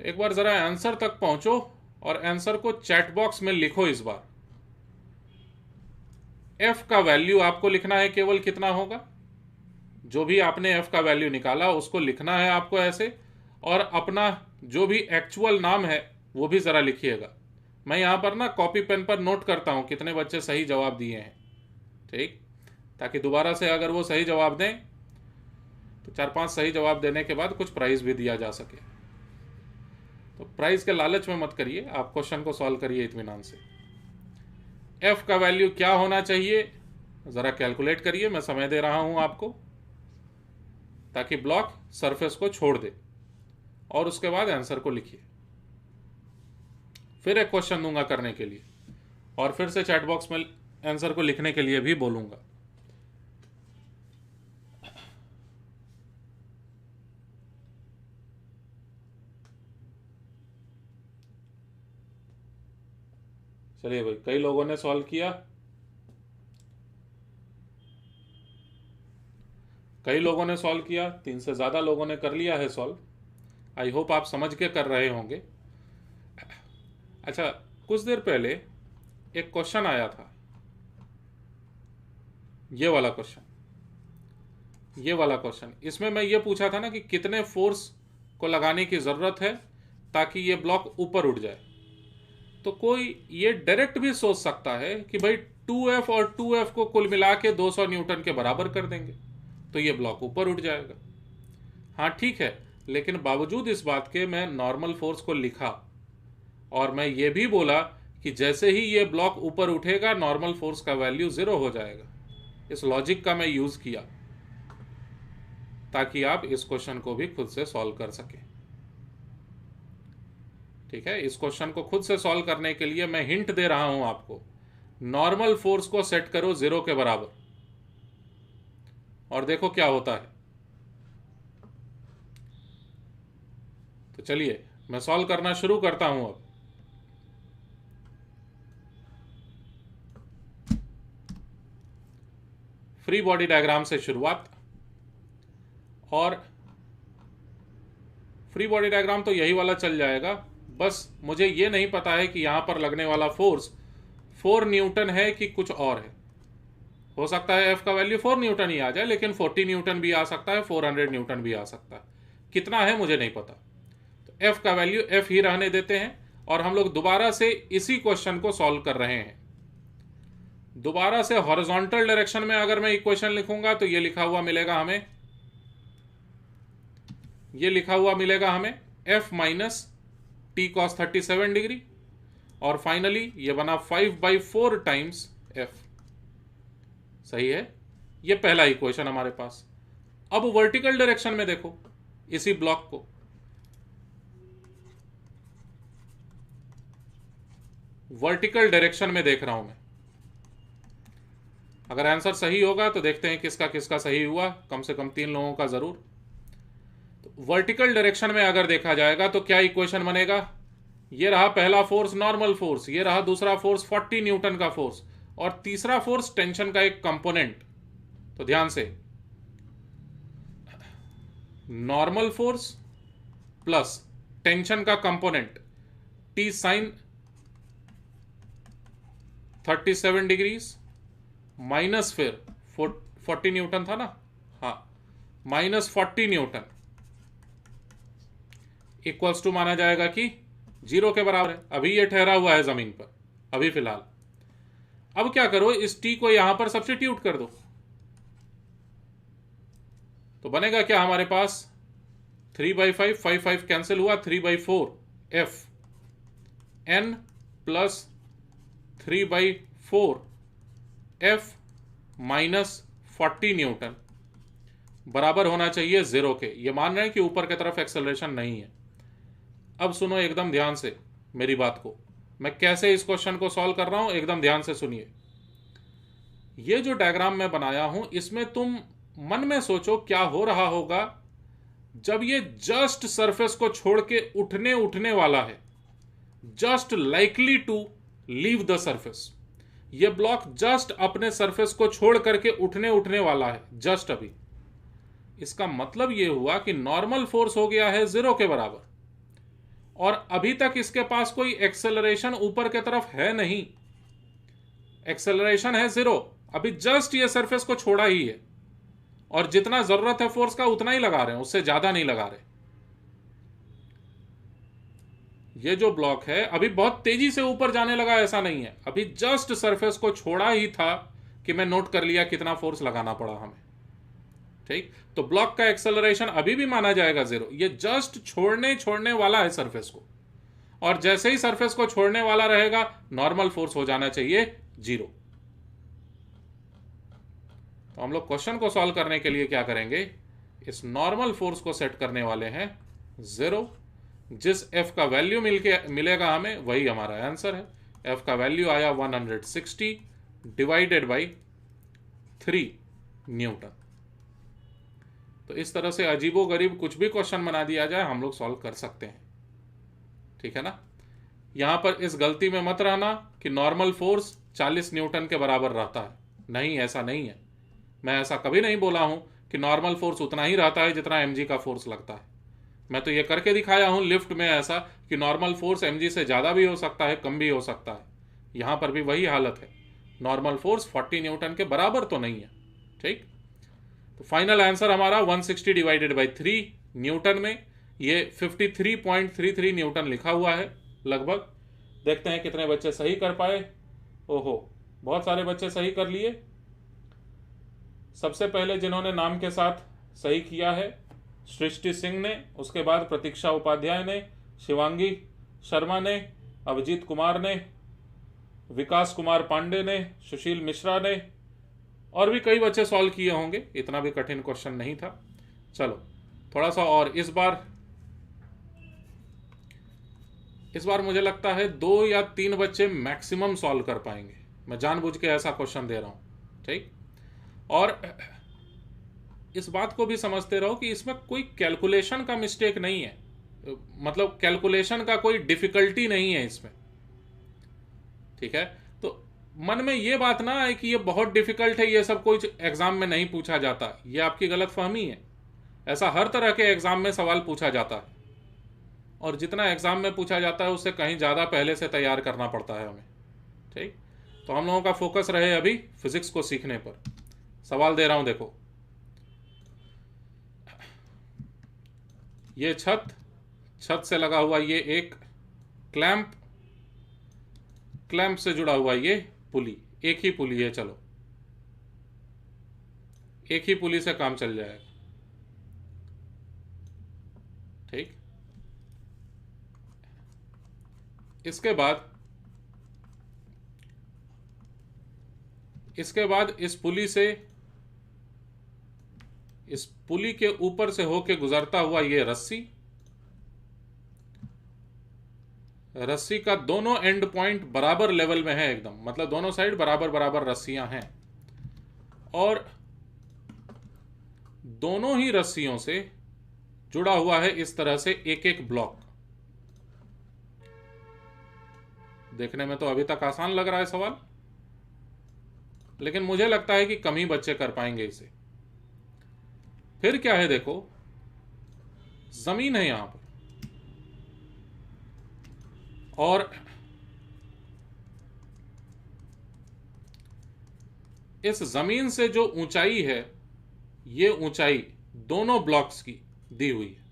एक बार जरा आंसर तक पहुंचो और आंसर को चैट बॉक्स में लिखो। इस बार एफ का वैल्यू आपको लिखना है, केवल कितना होगा, जो भी आपने एफ का वैल्यू निकाला उसको लिखना है आपको ऐसे, और अपना जो भी एक्चुअल नाम है वो भी जरा लिखिएगा। मैं यहां पर ना कॉपी पेन पर नोट करता हूं कितने बच्चे सही जवाब दिए हैं, ठीक, ताकि दोबारा से अगर वो सही जवाब दें तो 4-5 सही जवाब देने के बाद कुछ प्राइज भी दिया जा सके। तो प्राइज के लालच में मत करिए, आप क्वेश्चन को सॉल्व करिए इत्मीनान से। एफ का वैल्यू क्या होना चाहिए जरा कैलकुलेट करिए, मैं समय दे रहा हूं आपको, ताकि ब्लॉक सरफेस को छोड़ दे, और उसके बाद आंसर को लिखिए। फिर एक क्वेश्चन दूंगा करने के लिए, और फिर से चैट बॉक्स में आंसर को लिखने के लिए भी बोलूंगा। चलिए भाई, कई लोगों ने सॉल्व किया, कई लोगों ने सॉल्व किया, 3 से ज्यादा लोगों ने कर लिया है सॉल्व। आई होप आप समझ के कर रहे होंगे। अच्छा, कुछ देर पहले एक क्वेश्चन आया था, ये वाला क्वेश्चन, ये वाला क्वेश्चन। इसमें मैं ये पूछा था ना कि कितने फोर्स को लगाने की जरूरत है ताकि ये ब्लॉक ऊपर उठ जाए। तो कोई ये डायरेक्ट भी सोच सकता है कि भाई 2F और 2F को कुल मिला के 200 न्यूटन के बराबर कर देंगे तो ये ब्लॉक ऊपर उठ जाएगा। हाँ ठीक है, लेकिन बावजूद इस बात के मैं नॉर्मल फोर्स को लिखा, और मैं ये भी बोला कि जैसे ही ये ब्लॉक ऊपर उठेगा नॉर्मल फोर्स का वैल्यू 0 हो जाएगा। इस लॉजिक का मैं यूज किया ताकि आप इस क्वेश्चन को भी खुद से सॉल्व कर सकें। ठीक है, इस क्वेश्चन को खुद से सॉल्व करने के लिए मैं हिंट दे रहा हूं आपको। नॉर्मल फोर्स को सेट करो 0 के बराबर और देखो क्या होता है। तो चलिए मैं सॉल्व करना शुरू करता हूं। अब फ्री बॉडी डायग्राम से शुरुआत, और फ्री बॉडी डायग्राम तो यही वाला चल जाएगा। बस मुझे ये नहीं पता है कि यहां पर लगने वाला फोर्स 4 न्यूटन है कि कुछ और है। हो सकता है एफ का वैल्यू 4 न्यूटन ही आ जाए, लेकिन 40 न्यूटन भी आ सकता है, 400 न्यूटन भी आ सकता है। कितना है मुझे नहीं पता, तो एफ का वैल्यू एफ ही रहने देते हैं, और हम लोग दोबारा से इसी क्वेश्चन को सॉल्व कर रहे हैं। दोबारा से हॉरिजॉन्टल डायरेक्शन में अगर मैं इक्वेशन लिखूंगा तो ये लिखा हुआ मिलेगा हमें, ये लिखा हुआ मिलेगा हमें F minus T cos 37 degree, और फाइनली ये बना 5/4 टाइम्स एफ। सही है, ये पहला इक्वेशन हमारे पास। अब वर्टिकल डायरेक्शन में देखो इसी ब्लॉक को, वर्टिकल डायरेक्शन में देख रहा हूं मैं। अगर आंसर सही होगा तो देखते हैं किसका किसका सही हुआ, कम से कम 3 लोगों का जरूर। तो वर्टिकल डायरेक्शन में अगर देखा जाएगा तो क्या इक्वेशन बनेगा, ये रहा पहला फोर्स नॉर्मल फोर्स, ये रहा दूसरा फोर्स 40 न्यूटन का फोर्स, और तीसरा फोर्स टेंशन का एक कंपोनेंट। तो ध्यान से, नॉर्मल फोर्स प्लस टेंशन का component T sine 37 degrees minus फिर 40 न्यूटन था ना, हाँ, माइनस 40 न्यूटन इक्वल्स टू माना जाएगा कि 0 के बराबर है। अभी ये ठहरा हुआ है जमीन पर अभी फिलहाल। अब क्या करो, इस टी को यहां पर सब्स्टिट्यूट कर दो, तो बनेगा क्या हमारे पास 3/5, 5 कैंसिल हुआ, 3/4 F N plus 3/4 F minus 40 newton बराबर होना चाहिए 0 के। ये मान रहे हैं कि ऊपर की तरफ एक्सेलरेशन नहीं है। अब सुनो एकदम ध्यान से मेरी बात को, मैं कैसे इस क्वेश्चन को सॉल्व कर रहा हूं, एकदम ध्यान से सुनिए। ये जो डायग्राम मैं बनाया हूं, इसमें तुम मन में सोचो क्या हो रहा होगा जब ये जस्ट सरफेस को छोड़ के उठने वाला है, just likely to leave the surface. ये ब्लॉक जस्ट अपने सरफेस को छोड़ करके उठने वाला है, जस्ट अभी। इसका मतलब यह हुआ कि नॉर्मल फोर्स हो गया है 0 के बराबर, और अभी तक इसके पास कोई एक्सेलरेशन ऊपर की तरफ है नहीं, एक्सेलरेशन है 0, अभी जस्ट ये सरफेस को छोड़ा ही है, और जितना जरूरत है फोर्स का उतना ही लगा रहे हैं, उससे ज्यादा नहीं लगा रहे। ये जो ब्लॉक है अभी बहुत तेजी से ऊपर जाने लगा, ऐसा नहीं है, अभी जस्ट सरफेस को छोड़ा ही था कि मैं नोट कर लिया कितना फोर्स लगाना पड़ा हमें। ठीक, तो ब्लॉक का एक्सेलरेशन अभी भी माना जाएगा 0, ये जस्ट छोड़ने वाला है सरफेस को, और जैसे ही सरफेस को छोड़ने वाला रहेगा नॉर्मल फोर्स हो जाना चाहिए 0। तो हम लोग क्वेश्चन को सॉल्व करने के लिए क्या करेंगे, इस नॉर्मल फोर्स को सेट करने वाले हैं 0। जिस एफ का वैल्यू मिलेगा हमें वही हमारा आंसर है। एफ का वैल्यू आया 160 डिवाइडेड बाई 3 न्यूटन। तो इस तरह से अजीबोगरीब कुछ भी क्वेश्चन बना दिया जाए हम लोग सॉल्व कर सकते हैं, ठीक है ना। यहां पर इस गलती में मत रहना कि नॉर्मल फोर्स 40 न्यूटन के बराबर रहता है, नहीं, ऐसा नहीं है। मैं ऐसा कभी नहीं बोला हूं कि नॉर्मल फोर्स उतना ही रहता है जितना एमजी का फोर्स लगता है। मैं तो ये करके दिखाया हूं लिफ्ट में ऐसा कि नॉर्मल फोर्स एमजी से ज्यादा भी हो सकता है, कम भी हो सकता है। यहां पर भी वही हालत है, नॉर्मल फोर्स 40 न्यूटन के बराबर तो नहीं है। ठीक, तो फाइनल आंसर हमारा 160 डिवाइडेड बाई 3 न्यूटन में ये 53.33 न्यूटन लिखा हुआ है लगभग। देखते हैं कितने बच्चे सही कर पाए। ओहो, बहुत सारे बच्चे सही कर लिए। सबसे पहले जिन्होंने नाम के साथ सही किया है सृष्टि सिंह ने, उसके बाद प्रतीक्षा उपाध्याय ने, शिवांगी शर्मा ने, अभिजीत कुमार ने, विकास कुमार पांडे ने, सुशील मिश्रा ने, और भी कई बच्चे सॉल्व किए होंगे, इतना भी कठिन क्वेश्चन नहीं था। चलो थोड़ा सा और, इस बार मुझे लगता है 2 या 3 बच्चे मैक्सिमम सॉल्व कर पाएंगे। मैं जानबूझ के ऐसा क्वेश्चन दे रहा हूं, ठीक। और इस बात को भी समझते रहो कि इसमें कोई कैलकुलेशन का मिस्टेक नहीं है, मतलब कैलकुलेशन का कोई डिफिकल्टी नहीं है इसमें, ठीक है। तो मन में ये बात ना आए कि ये बहुत डिफिकल्ट है, ये सब कुछ एग्जाम में नहीं पूछा जाता, ये आपकी गलत फहमी है। ऐसा हर तरह के एग्जाम में सवाल पूछा जाता है, और जितना एग्जाम में पूछा जाता है उससे कहीं ज्यादा पहले से तैयार करना पड़ता है हमें, ठीक। तो हम लोगों का फोकस रहे अभी फिजिक्स को सीखने पर। सवाल दे रहा हूं, देखो, ये छत से लगा हुआ ये एक क्लैंप से जुड़ा हुआ ये पुली, एक ही पुली है, चलो एक ही पुली से काम चल जाएगा, ठीक। इसके बाद इस पुली से इस पुली के ऊपर से होके गुजरता हुआ ये रस्सी, रस्सी का दोनों एंड पॉइंट बराबर लेवल में है एकदम, मतलब दोनों साइड बराबर बराबर रस्सियां हैं, और दोनों ही रस्सियों से जुड़ा हुआ है इस तरह से एक एक ब्लॉक। देखने में तो अभी तक आसान लग रहा है सवाल, लेकिन मुझे लगता है कि कम ही बच्चे कर पाएंगे इसे। फिर क्या है, देखो जमीन है यहां पर, और इस जमीन से जो ऊंचाई है, ये ऊंचाई दोनों ब्लॉक्स की दी हुई है।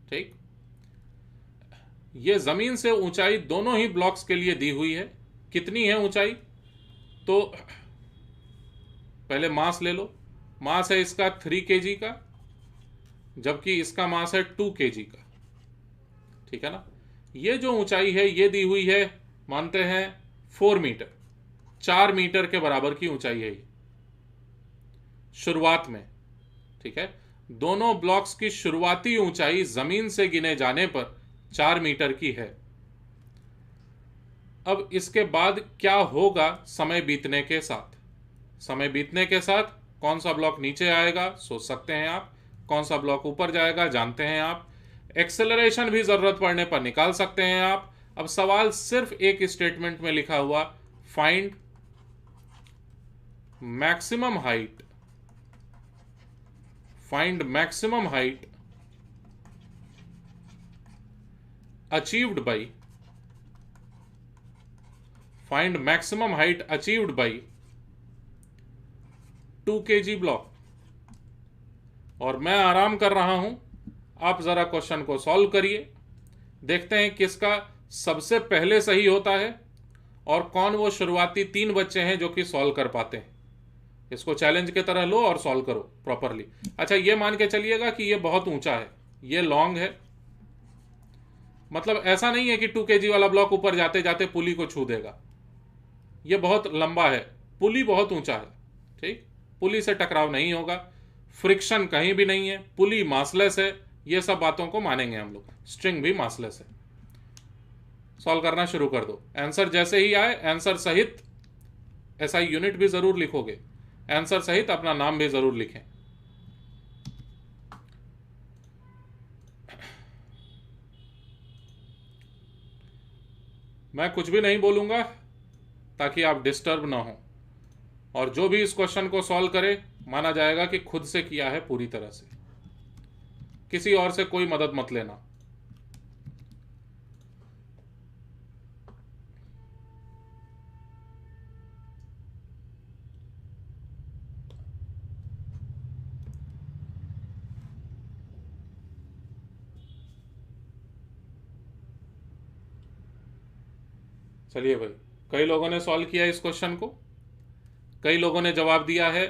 ठीक, ये जमीन से ऊंचाई दोनों ही ब्लॉक्स के लिए दी हुई है। कितनी है ऊंचाई, तो पहले मास ले लो। मास है इसका 3 kg का, जबकि इसका मास है 2 kg का। ठीक है ना। ये जो ऊंचाई है ये दी हुई है, मानते हैं 4 मीटर, 4 मीटर के बराबर की ऊंचाई है ये शुरुआत में। ठीक है, दोनों ब्लॉक्स की शुरुआती ऊंचाई जमीन से गिने जाने पर 4 मीटर की है। अब इसके बाद क्या होगा समय बीतने के साथ? समय बीतने के साथ कौन सा ब्लॉक नीचे आएगा सोच सकते हैं आप, कौन सा ब्लॉक ऊपर जाएगा जानते हैं आप, एक्सेलरेशन भी जरूरत पड़ने पर निकाल सकते हैं आप। अब सवाल सिर्फ एक स्टेटमेंट में लिखा हुआ, find maximum height, find maximum height achieved by, find maximum height achieved by 2 kg block. और मैं आराम कर रहा हूं, आप जरा क्वेश्चन को सॉल्व करिए, देखते हैं किसका सबसे पहले सही होता है और कौन वो शुरुआती 3 बच्चे हैं जो कि सॉल्व कर पाते हैं। इसको चैलेंज की तरह लो और सॉल्व करो प्रॉपरली। अच्छा, ये मान के चलिएगा कि ये बहुत ऊंचा है, ये लॉन्ग है, मतलब ऐसा नहीं है कि 2 kg वाला ब्लॉक ऊपर जाते जाते पुली को छू देगा। ये बहुत लंबा है, पुली बहुत ऊंचा है। ठीक, पुली से टकराव नहीं होगा, फ्रिक्शन कहीं भी नहीं है, पुली मासलेस है, ये सब बातों को मानेंगे हम लोग, स्ट्रिंग भी मासलेस है। सॉल्व करना शुरू कर दो। आंसर जैसे ही आए, आंसर सहित SI यूनिट भी जरूर लिखोगे, आंसर सहित अपना नाम भी जरूर लिखें। मैं कुछ भी नहीं बोलूंगा ताकि आप डिस्टर्ब ना हो, और जो भी इस क्वेश्चन को सॉल्व करे माना जाएगा कि खुद से किया है पूरी तरह से, किसी और से कोई मदद मत लेना। चलिए भाई, कई लोगों ने सॉल्व किया इस क्वेश्चन को, कई लोगों ने जवाब दिया है।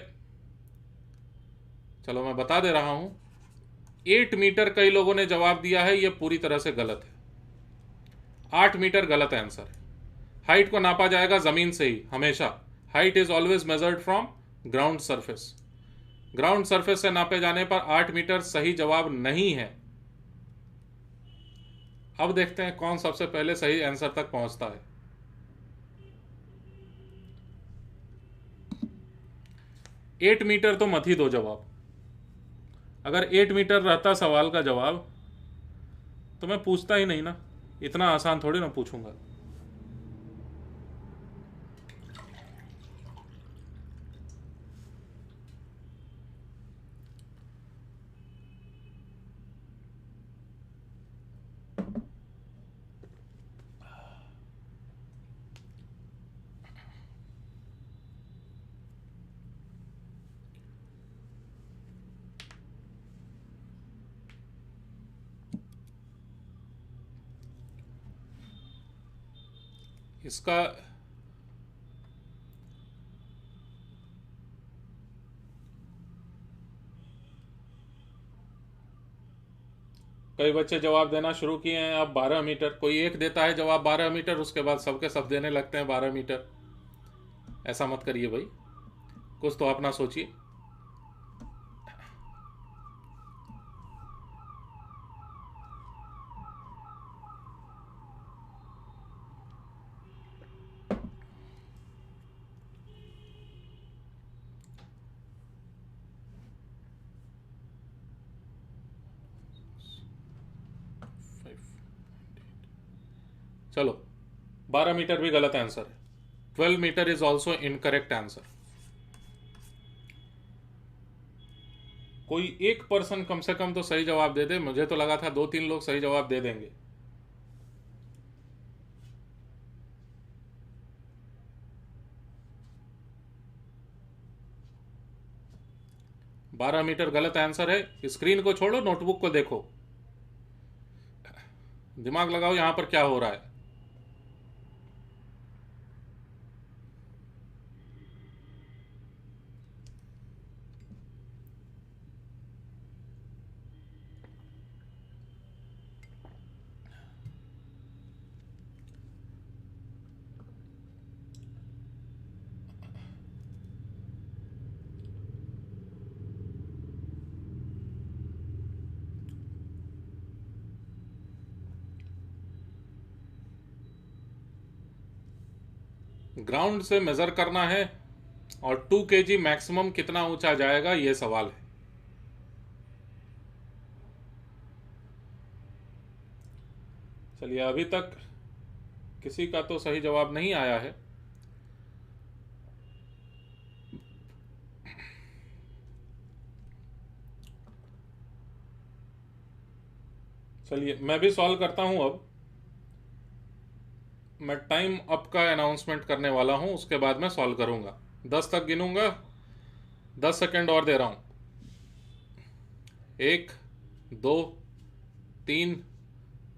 चलो मैं बता दे रहा हूं, 8 मीटर कई लोगों ने जवाब दिया है, यह पूरी तरह से गलत है। 8 मीटर गलत आंसर है। हाइट को नापा जाएगा जमीन से ही हमेशा। Height is always measured from ground surface. Ground surface से नापे जाने पर 8 मीटर सही जवाब नहीं है। अब देखते हैं कौन सबसे पहले सही आंसर तक पहुंचता है। 8 मीटर तो मत ही दो जवाब। अगर 8 मीटर रहता सवाल का जवाब तो मैं पूछता ही नहीं ना, इतना आसान थोड़ी ना पूछूंगा। इसका कई बच्चे जवाब देना शुरू किए हैं अब 12 मीटर। कोई एक देता है जवाब 12 मीटर, उसके बाद सबके सब देने लगते हैं 12 मीटर। ऐसा मत करिए भाई, कुछ तो अपना सोचिए। चलो, 12 मीटर भी गलत आंसर है। 12 metre is also incorrect answer. कोई एक पर्सन कम से कम तो सही जवाब दे दे। मुझे तो लगा था 2-3 लोग सही जवाब दे देंगे। बारह मीटर गलत आंसर है। स्क्रीन को छोड़ो, नोटबुक को देखो, दिमाग लगाओ यहां पर क्या हो रहा है। ग्राउंड से मेजर करना है और 2 kg मैक्सिमम कितना ऊंचा जाएगा, यह सवाल है। चलिए, अभी तक किसी का तो सही जवाब नहीं आया है। चलिए, मैं भी सॉल्व करता हूं। अब मैं टाइम अप का अनाउंसमेंट करने वाला हूं, उसके बाद मैं सॉल्व करूंगा। 10 तक गिनूंगा। 10 सेकेंड और दे रहा हूं। 1, 2, 3,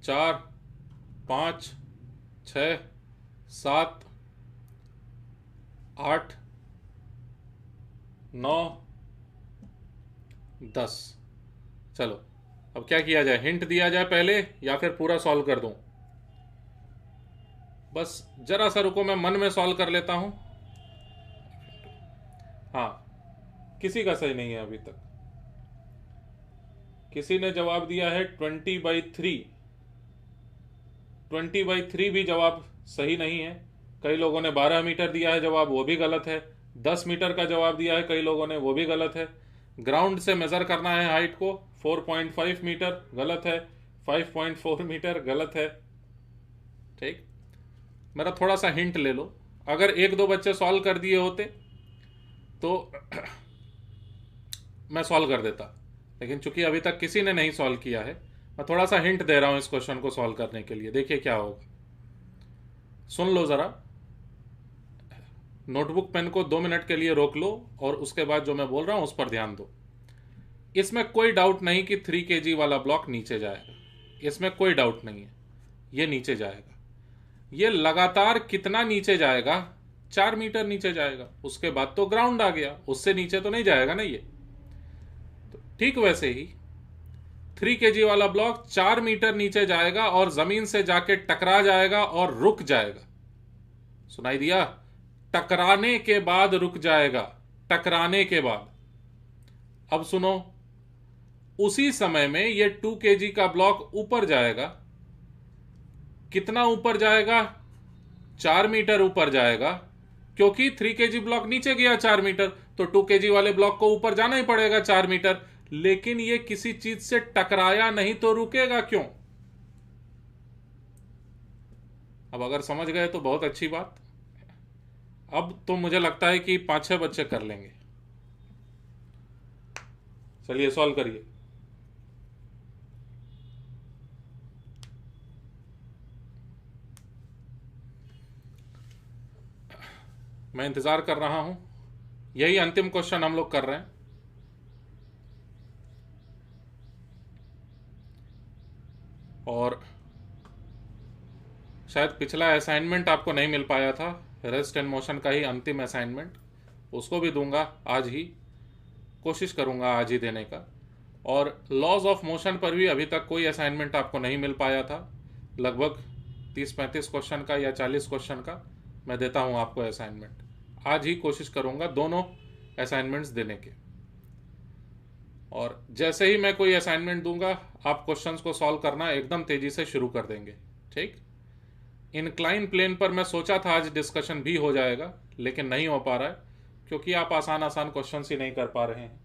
4, 5, 6, 7, 8, 9, 10। चलो, अब क्या किया जाए? हिंट दिया जाए पहले या फिर पूरा सॉल्व कर दूं? बस जरा सा रुको, मैं मन में सॉल्व कर लेता हूं। हाँ, किसी का सही नहीं है अभी तक। किसी ने जवाब दिया है 20/3। 20/3 भी जवाब सही नहीं है। कई लोगों ने 12 मीटर दिया है जवाब, वो भी गलत है। 10 मीटर का जवाब दिया है कई लोगों ने, वो भी गलत है। ग्राउंड से मेजर करना है हाइट को, 4.5 मीटर गलत है। 5.4 मीटर गलत है। ठीक, मेरा थोड़ा सा हिंट ले लो। अगर 1-2 बच्चे सॉल्व कर दिए होते तो मैं सॉल्व कर देता, लेकिन चूंकि अभी तक किसी ने नहीं सॉल्व किया है, मैं थोड़ा सा हिंट दे रहा हूं इस क्वेश्चन को सॉल्व करने के लिए। देखिए क्या होगा, सुन लो जरा। नोटबुक पेन को 2 मिनट के लिए रोक लो और उसके बाद जो मैं बोल रहा हूं उस पर ध्यान दो। इसमें कोई डाउट नहीं कि 3 kg वाला ब्लॉक नीचे जाएगा, इसमें कोई डाउट नहीं है, ये नीचे जाएगा। ये लगातार कितना नीचे जाएगा? 4 मीटर नीचे जाएगा। उसके बाद तो ग्राउंड आ गया, उससे नीचे तो नहीं जाएगा ना ये। तो ठीक वैसे ही 3 kg वाला ब्लॉक 4 मीटर नीचे जाएगा और जमीन से जाके टकरा जाएगा और रुक जाएगा। सुनाई दिया? टकराने के बाद रुक जाएगा, टकराने के बाद। अब सुनो, उसी समय में ये 2 kg का ब्लॉक ऊपर जाएगा। कितना ऊपर जाएगा? 4 मीटर ऊपर जाएगा, क्योंकि 3 kg ब्लॉक नीचे गया 4 मीटर, तो 2 kg वाले ब्लॉक को ऊपर जाना ही पड़ेगा 4 मीटर। लेकिन ये किसी चीज से टकराया नहीं, तो रुकेगा क्यों? अब अगर समझ गए तो बहुत अच्छी बात। अब तो मुझे लगता है कि 5-6 बच्चे कर लेंगे। चलिए सॉल्व करिए। मैं इंतजार कर रहा हूं, यही अंतिम क्वेश्चन हम लोग कर रहे हैं। और शायद पिछला असाइनमेंट आपको नहीं मिल पाया था, रेस्ट एंड मोशन का ही अंतिम असाइनमेंट, उसको भी दूंगा आज ही, कोशिश करूंगा आज ही देने का। और लॉज ऑफ मोशन पर भी अभी तक कोई असाइनमेंट आपको नहीं मिल पाया था। लगभग 30-35 क्वेश्चन का या 40 क्वेश्चन का मैं देता हूं आपको असाइनमेंट। आज ही कोशिश करूंगा दोनों असाइनमेंट्स देने के। और जैसे ही मैं कोई असाइनमेंट दूंगा, आप क्वेश्चंस को सॉल्व करना एकदम तेजी से शुरू कर देंगे। ठीक, इंक्लाइन प्लेन पर मैं सोचा था आज डिस्कशन भी हो जाएगा, लेकिन नहीं हो पा रहा है क्योंकि आप आसान आसान क्वेश्चंस ही नहीं कर पा रहे हैं।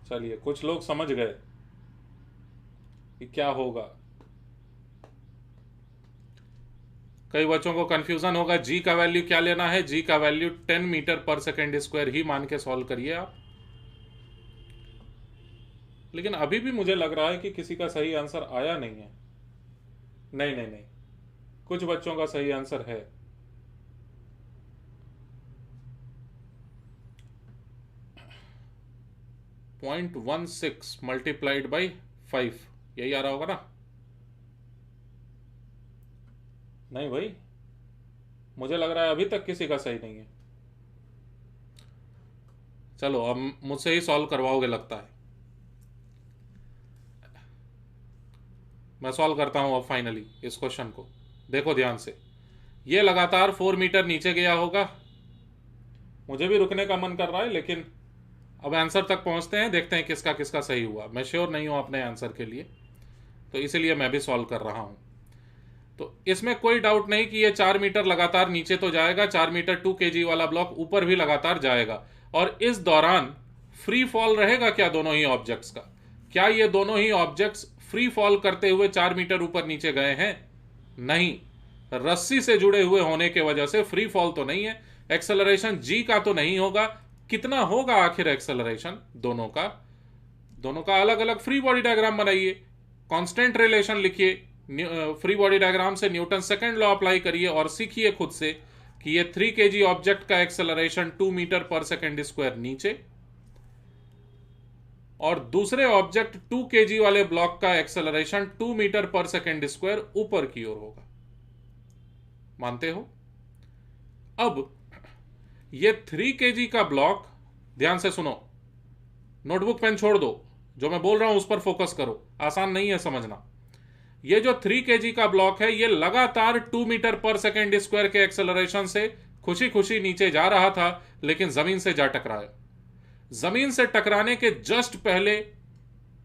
चलिए, कुछ लोग समझ गए। कि क्या होगा। कई बच्चों को कंफ्यूजन होगा, जी का वैल्यू क्या लेना है। जी का value 10 metre per second square ही मान के सॉल्व करिए आप। लेकिन अभी भी मुझे लग रहा है कि किसी का सही आंसर आया नहीं है। नहीं नहीं नहीं, कुछ बच्चों का सही आंसर है। .16 मल्टीप्लाइड बाई 5, यही आ रहा होगा ना? नहीं भाई, मुझे लग रहा है अभी तक किसी का सही नहीं है। चलो अब मुझसे ही सॉल्व करवाओगे लगता है। मैं सॉल्व करता हूं अब फाइनली इस क्वेश्चन को। देखो ध्यान से, ये लगातार 4 मीटर नीचे गया होगा। मुझे भी रुकने का मन कर रहा है, लेकिन अब आंसर तक पहुंचते हैं, देखते हैं किसका किसका सही हुआ। मैं श्योर नहीं हूं अपने आंसर के लिए, तो इसीलिए मैं भी सॉल्व कर रहा हूं। तो इसमें कोई डाउट नहीं कि ये 4 मीटर लगातार नीचे तो जाएगा, 4 मीटर 2 kg वाला ब्लॉक ऊपर भी लगातार जाएगा। और इस दौरान फ्री फॉल रहेगा क्या दोनों ही ऑब्जेक्ट्स का? क्या ये दोनों ही ऑब्जेक्ट्स फ्री फॉल करते हुए 4 मीटर ऊपर नीचे गए हैं? नहीं, रस्सी से जुड़े हुए होने के वजह से फ्री फॉल तो नहीं है। एक्सेलरेशन जी का तो नहीं होगा। कितना होगा आखिर एक्सेलरेशन दोनों का? दोनों का अलग अलग फ्री बॉडी डायग्राम बनाइए, कांस्टेंट रिलेशन लिखिए, फ्री बॉडी डायग्राम से न्यूटन सेकंड लॉ अप्लाई करिए और सीखिए खुद से कि ये 3 kg ऑब्जेक्ट का एक्सेलरेशन 2 मीटर पर सेकंड स्क्वायर नीचे, और दूसरे ऑब्जेक्ट 2 kg वाले ब्लॉक का एक्सेलरेशन 2 मीटर पर सेकंड स्क्वायर ऊपर की ओर होगा। मानते हो? अब ये 3 kg का ब्लॉक, ध्यान से सुनो, नोटबुक पेन छोड़ दो, जो मैं बोल रहा हूं उस पर फोकस करो, आसान नहीं है समझना। ये जो 3 kg का ब्लॉक है, ये लगातार 2 मीटर पर सेकेंड स्क्वायर के एक्सेलरेशन से खुशी खुशी नीचे जा रहा था, लेकिन जमीन से जा टकराया। जमीन से टकराने के जस्ट पहले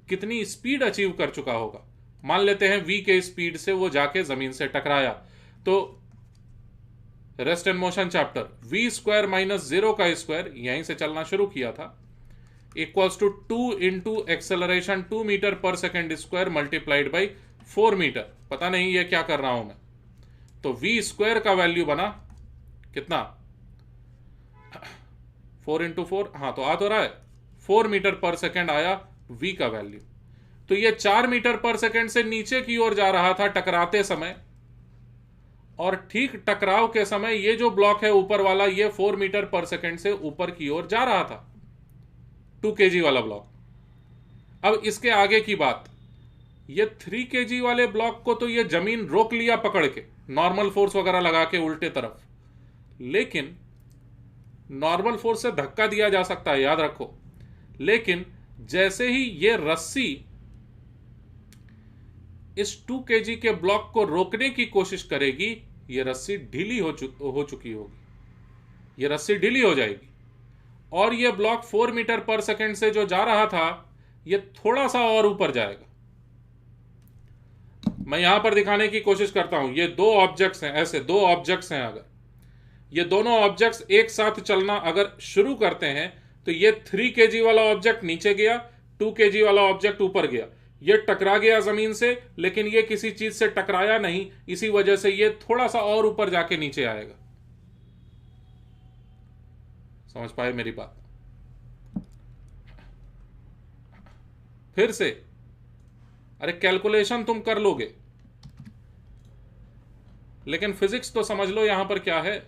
कितनी स्पीड अचीव कर चुका होगा? मान लेते हैं v के स्पीड से वो जाके जमीन से टकराया। तो rest and motion chapter, v square minus 0 का स्क्वायर, यहीं से चलना शुरू किया था, equals to 2 into acceleration 2 metre per second square multiplied by 4 metre. पता नहीं ये क्या कर रहा हूं मैं। तो v स्क्वायर का वैल्यू बना कितना? 4 इंटू 4, हाँ तो आ तो रहा है, 4 मीटर पर सेकेंड आया v का वैल्यू। तो ये 4 मीटर पर सेकेंड से नीचे की ओर जा रहा था टकराते समय, और ठीक टकराव के समय ये जो ब्लॉक है ऊपर वाला, ये 4 मीटर पर सेकेंड से ऊपर की ओर जा रहा था, 2 kg वाला ब्लॉक। अब इसके आगे की बात, ये 3 kg वाले ब्लॉक को तो ये जमीन रोक लिया पकड़ के, नॉर्मल फोर्स वगैरह लगा के उल्टे तरफ, लेकिन नॉर्मल फोर्स से धक्का दिया जा सकता है, याद रखो। लेकिन जैसे ही ये रस्सी इस 2 kg के ब्लॉक को रोकने की कोशिश करेगी, ये रस्सी ढीली हो चुकी होगी, ये रस्सी ढीली हो जाएगी, और ये ब्लॉक 4 मीटर पर सेकेंड से जो जा रहा था, ये थोड़ा सा और ऊपर जाएगा। मैं यहां पर दिखाने की कोशिश करता हूं, ये दो ऑब्जेक्ट्स हैं, ऐसे दो ऑब्जेक्ट्स हैं। अगर ये दोनों ऑब्जेक्ट्स एक साथ चलना अगर शुरू करते हैं, तो ये 3 kg वाला ऑब्जेक्ट नीचे गया, 2 kg वाला ऑब्जेक्ट ऊपर गया, ये टकरा गया जमीन से, लेकिन ये किसी चीज से टकराया नहीं, इसी वजह से ये थोड़ा सा और ऊपर जाके नीचे आएगा। समझ पाए मेरी बात? फिर से, अरे कैलकुलेशन तुम कर लोगे, लेकिन फिजिक्स तो समझ लो यहां पर क्या है।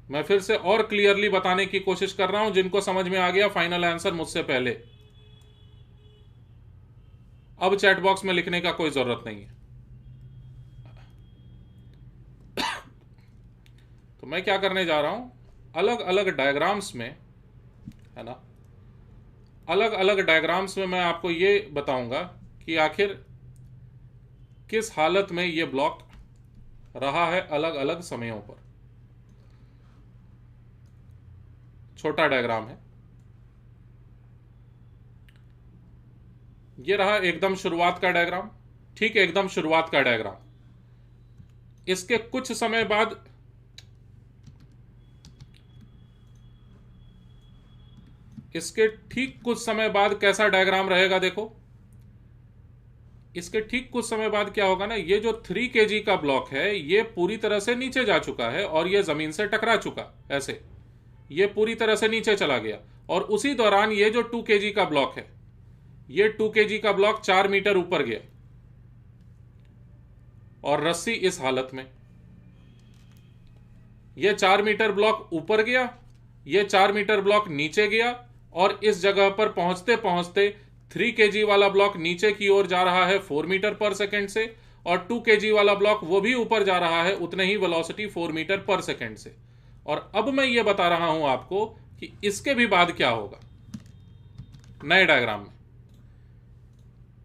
मैं फिर से और क्लियरली बताने की कोशिश कर रहा हूं, जिनको समझ में आ गया फाइनल आंसर मुझसे पहले, अब चैट बॉक्स में लिखने का कोई जरूरत नहीं है। तो मैं क्या करने जा रहा हूं, अलग अलग डायग्राम्स में, है ना, अलग अलग डायग्राम्स में मैं आपको ये बताऊंगा कि आखिर किस हालत में ये ब्लॉक रहा है अलग अलग समयों पर। छोटा डायग्राम है, ये रहा एकदम शुरुआत का डायग्राम, ठीक है, एकदम शुरुआत का डायग्राम। इसके कुछ समय बाद इसके ठीक कुछ समय बाद कैसा डायग्राम रहेगा देखो। इसके ठीक कुछ समय बाद क्या होगा ना, ये जो 3 kg का ब्लॉक है ये पूरी तरह से नीचे जा चुका है और ये जमीन से टकरा चुका, ऐसे ये पूरी तरह से नीचे चला गया। और उसी दौरान ये जो 2 kg का ब्लॉक है, ये 2 kg का ब्लॉक 4 मीटर ऊपर गया और रस्सी इस हालत में, ये 4 मीटर ब्लॉक ऊपर गया, ये 4 मीटर ब्लॉक नीचे गया और इस जगह पर पहुंचते पहुंचते 3 kg वाला ब्लॉक नीचे की ओर जा रहा है 4 मीटर पर सेकंड से, और 2 kg वाला ब्लॉक वो भी ऊपर जा रहा है उतने ही वेलोसिटी 4 मीटर पर सेकंड से। और अब मैं ये बता रहा हूं आपको कि इसके भी बाद क्या होगा नए डायग्राम में।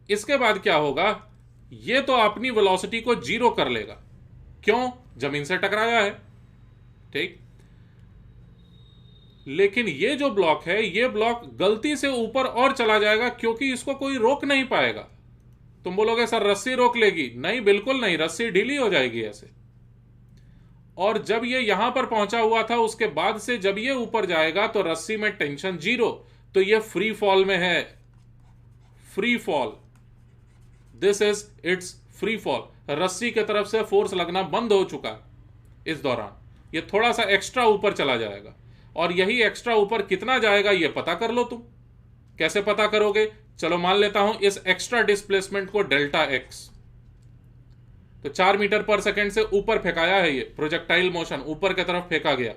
इसके बाद क्या होगा, ये तो अपनी वेलोसिटी को 0 कर लेगा, क्यों, जमीन से टकराया है, ठीक। लेकिन ये जो ब्लॉक है, ये ब्लॉक गलती से ऊपर और चला जाएगा क्योंकि इसको कोई रोक नहीं पाएगा। तुम बोलोगे सर रस्सी रोक लेगी, नहीं, बिल्कुल नहीं, रस्सी ढीली हो जाएगी ऐसे। और जब ये यहां पर पहुंचा हुआ था उसके बाद से जब ये ऊपर जाएगा तो रस्सी में टेंशन 0, तो ये फ्री फॉल में है, free fall, this is it's free fall. रस्सी की तरफ से फोर्स लगना बंद हो चुका है इस दौरान, ये थोड़ा सा एक्स्ट्रा ऊपर चला जाएगा। और यही एक्स्ट्रा ऊपर कितना जाएगा ये पता कर लो तुम। कैसे पता करोगे, चलो मान लेता हूं इस एक्स्ट्रा डिस्प्लेसमेंट को डेल्टा एक्स। तो 4 मीटर पर सेकंड से ऊपर फेंकाया है, ये प्रोजेक्टाइल मोशन ऊपर की तरफ फेंका गया।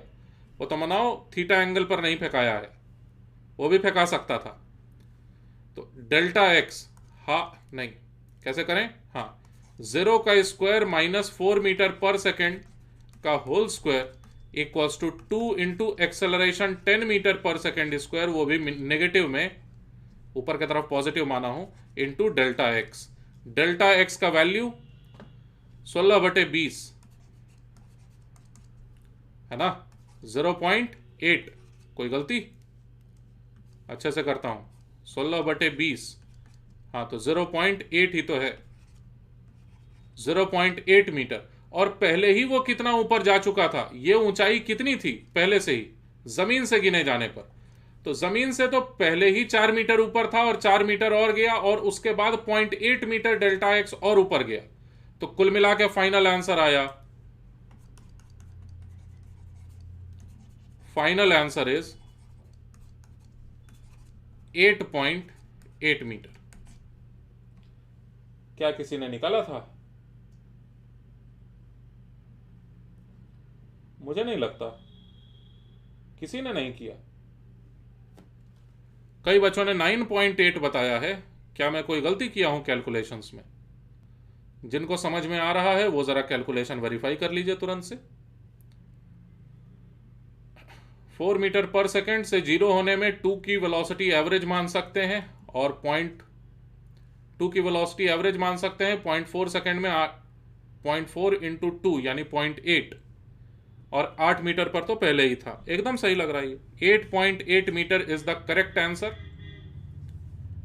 वो तो मनाओ थीटा एंगल पर नहीं फेंकाया है, वो भी फेंका सकता था। तो डेल्टा एक्स, हाँ नहीं, कैसे करें, हाँ, 0 का square minus 4 metre per second का whole square equals to 2 into acceleration 10 metre per second square, वो भी नेगेटिव में, ऊपर की तरफ पॉजिटिव माना हूं, into delta x. Delta x का वैल्यू 16/20 है ना, 0.8, कोई गलती, अच्छे से करता हूं, 16/20, हाँ तो 0.8 ही तो है, 0.8 मीटर। और पहले ही वो कितना ऊपर जा चुका था, ये ऊंचाई कितनी थी पहले से ही जमीन से गिने जाने पर, तो जमीन से तो पहले ही 4 मीटर ऊपर था और 4 मीटर और गया और उसके बाद 0.8 मीटर डेल्टा एक्स और ऊपर गया। तो कुल मिला के फाइनल आंसर आया, फाइनल आंसर इज 8.8 मीटर। क्या किसी ने निकाला था? मुझे नहीं लगता किसी ने नहीं किया। कई बच्चों ने 9.8 बताया है। क्या मैं कोई गलती किया हूं कैलकुलेशंस में? जिनको समझ में आ रहा है वो जरा कैलकुलेशन वेरीफाई कर लीजिए तुरंत से। 4 मीटर पर सेकेंड से 0 होने में 2 की वेलोसिटी एवरेज मान सकते हैं, और 0.2 की वेलोसिटी एवरेज मान सकते हैं। 0.4 सेकेंड में 0.4 इंटू 2 यानी 0.8, और 8 मीटर पर तो पहले ही था। एकदम सही लग रहा है, 8.8 metre is the correct answer.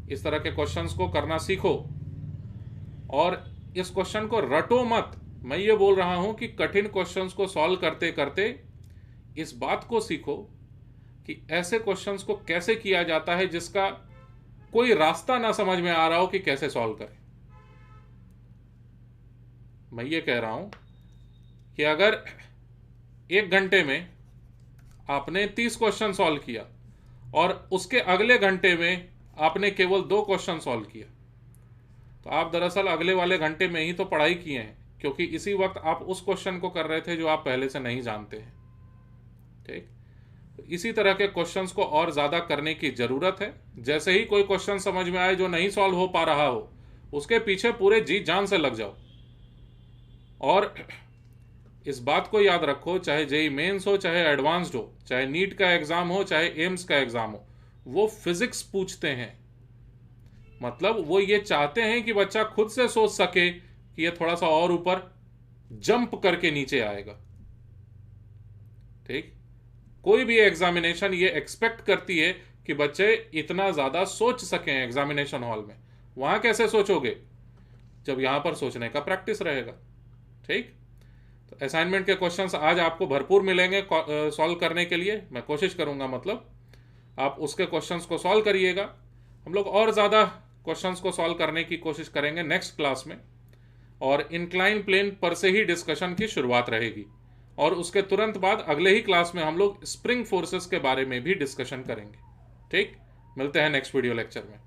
इस तरह के क्वेश्चंस को करना सीखो और इस क्वेश्चन को रटो मत। मैं ये बोल रहा हूं कि कठिन क्वेश्चंस को सॉल्व करते करते इस बात को सीखो कि ऐसे क्वेश्चंस को कैसे किया जाता है जिसका कोई रास्ता ना समझ में आ रहा हो कि कैसे सॉल्व करें। मैं ये कह रहा हूं कि अगर 1 घंटे में आपने 30 क्वेश्चन सॉल्व किया और उसके अगले घंटे में आपने केवल 2 क्वेश्चन सॉल्व किया, तो आप दरअसल अगले वाले घंटे में ही तो पढ़ाई किए हैं, क्योंकि इसी वक्त आप उस क्वेश्चन को कर रहे थे जो आप पहले से नहीं जानते हैं। ठीक, तो इसी तरह के क्वेश्चंस को और ज्यादा करने की जरूरत है। जैसे ही कोई क्वेश्चन समझ में आए जो नहीं सॉल्व हो पा रहा हो, उसके पीछे पूरे जी जान से लग जाओ। और इस बात को याद रखो, चाहे जेई मेंस हो, चाहे एडवांस्ड हो, चाहे नीट का एग्जाम हो, चाहे एम्स का एग्जाम हो, वो फिजिक्स पूछते हैं। मतलब वो ये चाहते हैं कि बच्चा खुद से सोच सके कि ये थोड़ा सा और ऊपर जंप करके नीचे आएगा। ठीक, कोई भी एग्जामिनेशन ये एक्सपेक्ट करती है कि बच्चे इतना ज्यादा सोच सकें एग्जामिनेशन हॉल में। वहां कैसे सोचोगे जब यहां पर सोचने का प्रैक्टिस रहेगा। ठीक, तो असाइनमेंट के क्वेश्चंस आज आपको भरपूर मिलेंगे सॉल्व करने के लिए, मैं कोशिश करूंगा। मतलब आप उसके क्वेश्चंस को सॉल्व करिएगा। हम लोग और ज़्यादा क्वेश्चंस को सॉल्व करने की कोशिश करेंगे नेक्स्ट क्लास में, और इंक्लाइन प्लेन पर से ही डिस्कशन की शुरुआत रहेगी, और उसके तुरंत बाद अगले ही क्लास में हम लोग स्प्रिंग फोर्सेस के बारे में भी डिस्कशन करेंगे। ठीक, मिलते हैं नेक्स्ट वीडियो लेक्चर में।